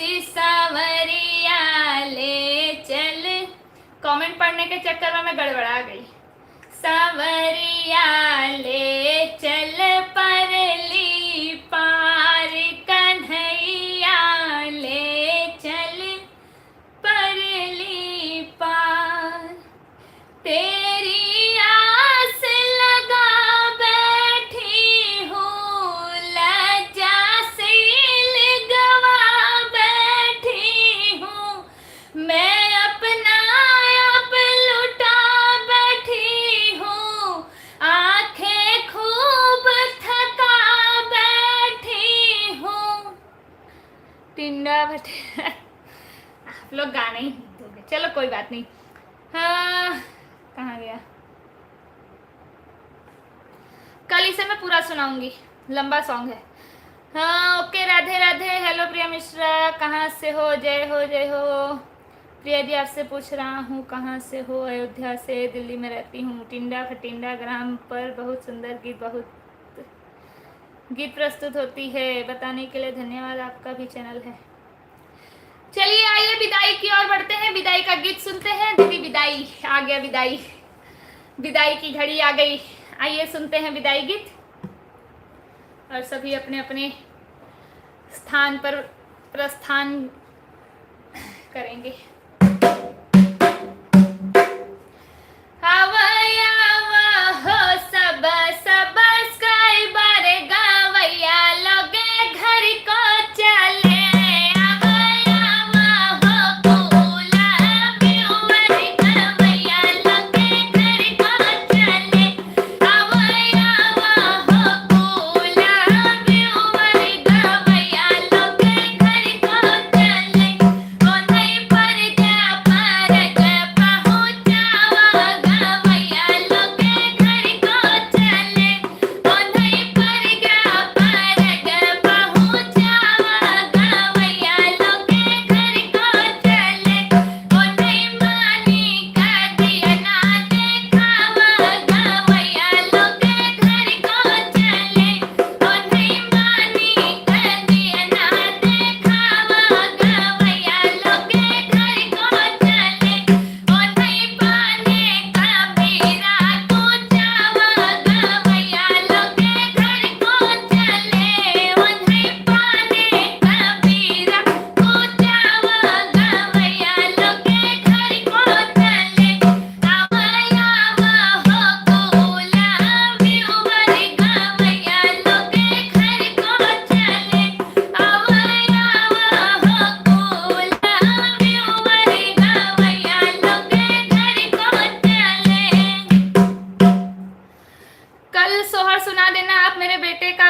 टिंडा भटे आप लोग गाने ही नहीं दोगे, चलो कोई बात नहीं। हाँ कहाँ गया, कल इसे मैं पूरा सुनाऊंगी, लंबा सॉन्ग है। हाँ ओके, राधे राधे। हेलो प्रिया मिश्रा, कहाँ से हो? जय हो जय हो। प्रिया जी आपसे पूछ रहा हूँ कहाँ से हो? अयोध्या से, दिल्ली में रहती हूँ। टिंडा फटिंडा ग्राम पर बहुत सुंदर गीत प्रस्तुत होती है, बताने के लिए धन्यवाद, आपका भी चैनल है। चलिए आइए विदाई की ओर बढ़ते हैं, विदाई का गीत सुनते हैं। दीदी विदाई आ गया, विदाई विदाई की घड़ी आ गई। आइए सुनते हैं विदाई गीत और सभी अपने अपने स्थान पर प्रस्थान करेंगे।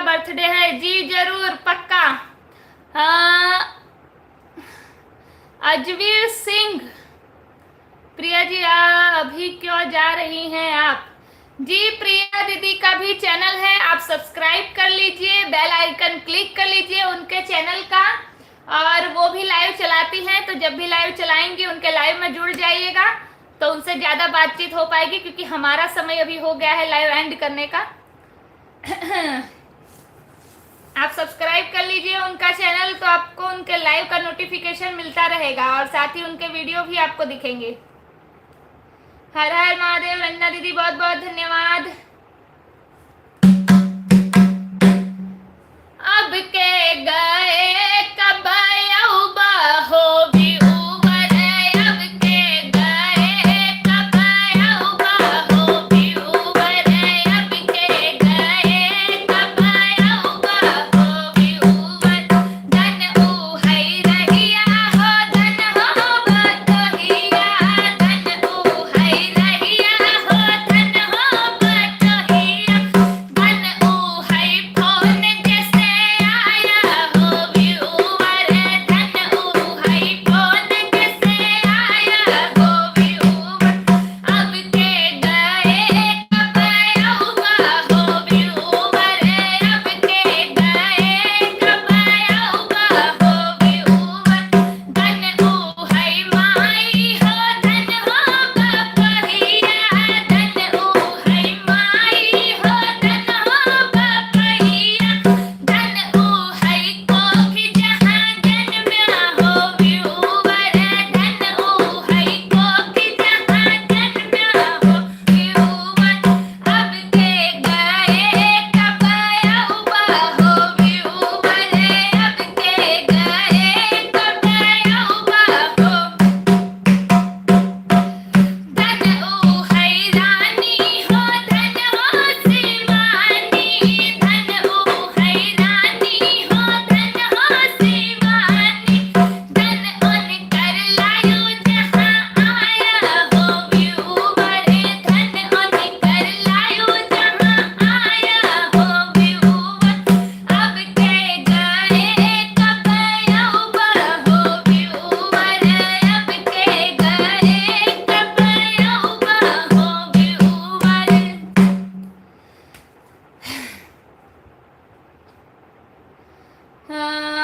बर्थडे है जी, जरूर पक्का। अजवीर सिंह, प्रिया जी अभी क्यों जा रही हैं आप? जी प्रिया दीदी का भी चैनल है, आप सब्सक्राइब कर लीजिए, बेल आइकन क्लिक कर लीजिए उनके चैनल का, और वो भी लाइव चलाती हैं, तो जब भी लाइव चलाएंगी उनके लाइव में जुड़ जाइएगा, तो उनसे ज़्यादा बातचीत हो पाएगी, क्योंकि हमारा समय अभी हो गया है लाइव एंड करने का। आप सब्सक्राइब कर लीजिए उनका चैनल, तो आपको उनके लाइव का नोटिफिकेशन मिलता रहेगा, और साथ ही उनके वीडियो भी आपको दिखेंगे। हर हर महादेव। रंजना दीदी बहुत बहुत धन्यवाद। अब के गए कब हो भी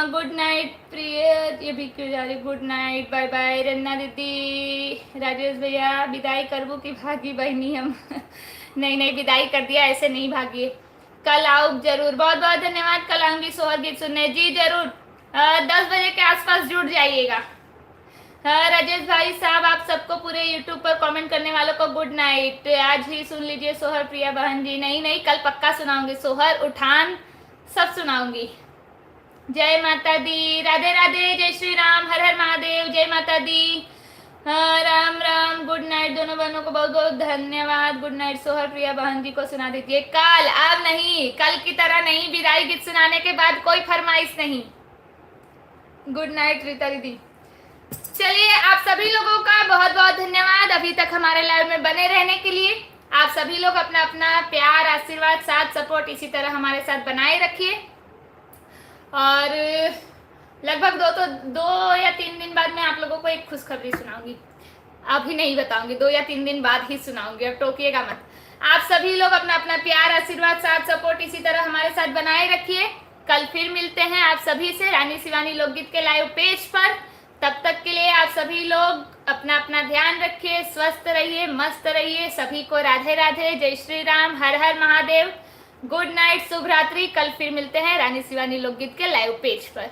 गुड नाइट प्रिय, ये भी क्यों जा रही, good night, bye bye Ranna दीदी, राजेश भैया विदाई करबू की भागी बहनी हम नहीं नहीं विदाई कर दिया, ऐसे नहीं भागिए, कल आओ जरूर, बहुत बहुत धन्यवाद, कल आऊंगी सोहर गीत सुनने, जी जरूर 10 बजे के आसपास जुड़ जाइएगा। राजेश भाई साहब आप सबको पूरे यूट्यूब पर कमेंट करने वालों को गुड नाइट, आज ही सुन लीजिए सोहर प्रिया बहन जी, नहीं नहीं कल पक्का सुनाऊंगी, सोहर उठान सब सुनाऊंगी। जय माता दी, राधे राधे, जय श्री राम, हर हर महादेव, जय माता दी, राम राम, गुड नाइट दोनों बहनों को बहुत बहुत धन्यवाद, गुड नाइट, सोहर प्रिया बहन जी को सुना दीजिए कल, अब नहीं, कल की तरह नहीं, विदाई गीत सुनाने के बाद कोई फरमाइश नहीं। गुड नाइट रीता दीदी। चलिए आप सभी लोगों का बहुत बहुत धन्यवाद अभी तक हमारे लाइव में बने रहने के लिए। आप सभी लोग अपना अपना प्यार, आशीर्वाद, साथ, सपोर्ट इसी तरह हमारे साथ बनाए रखिए। और लगभग 2 या 3 दिन बाद मैं आप लोगों को एक खुशखबरी सुनाऊंगी, अभी नहीं बताऊंगी, 2 या 3 दिन बाद ही सुनाऊंगी, अब टोकिएगा मत। आप सभी लोग अपना अपना प्यार, आशीर्वाद, साथ, सपोर्ट इसी तरह हमारे साथ बनाए रखिए। कल फिर मिलते हैं आप सभी से रानी शिवानी लोकगीत के लाइव पेज पर। तब तक के लिए आप सभी लोग अपना अपना ध्यान रखिए, स्वस्थ रहिए, मस्त रहिए, सभी को राधे राधे, जय श्री राम, हर हर महादेव, गुड नाइट, शुभ रात्रि। कल फिर मिलते हैं रानी शिवानी लोकगीत के लाइव पेज पर।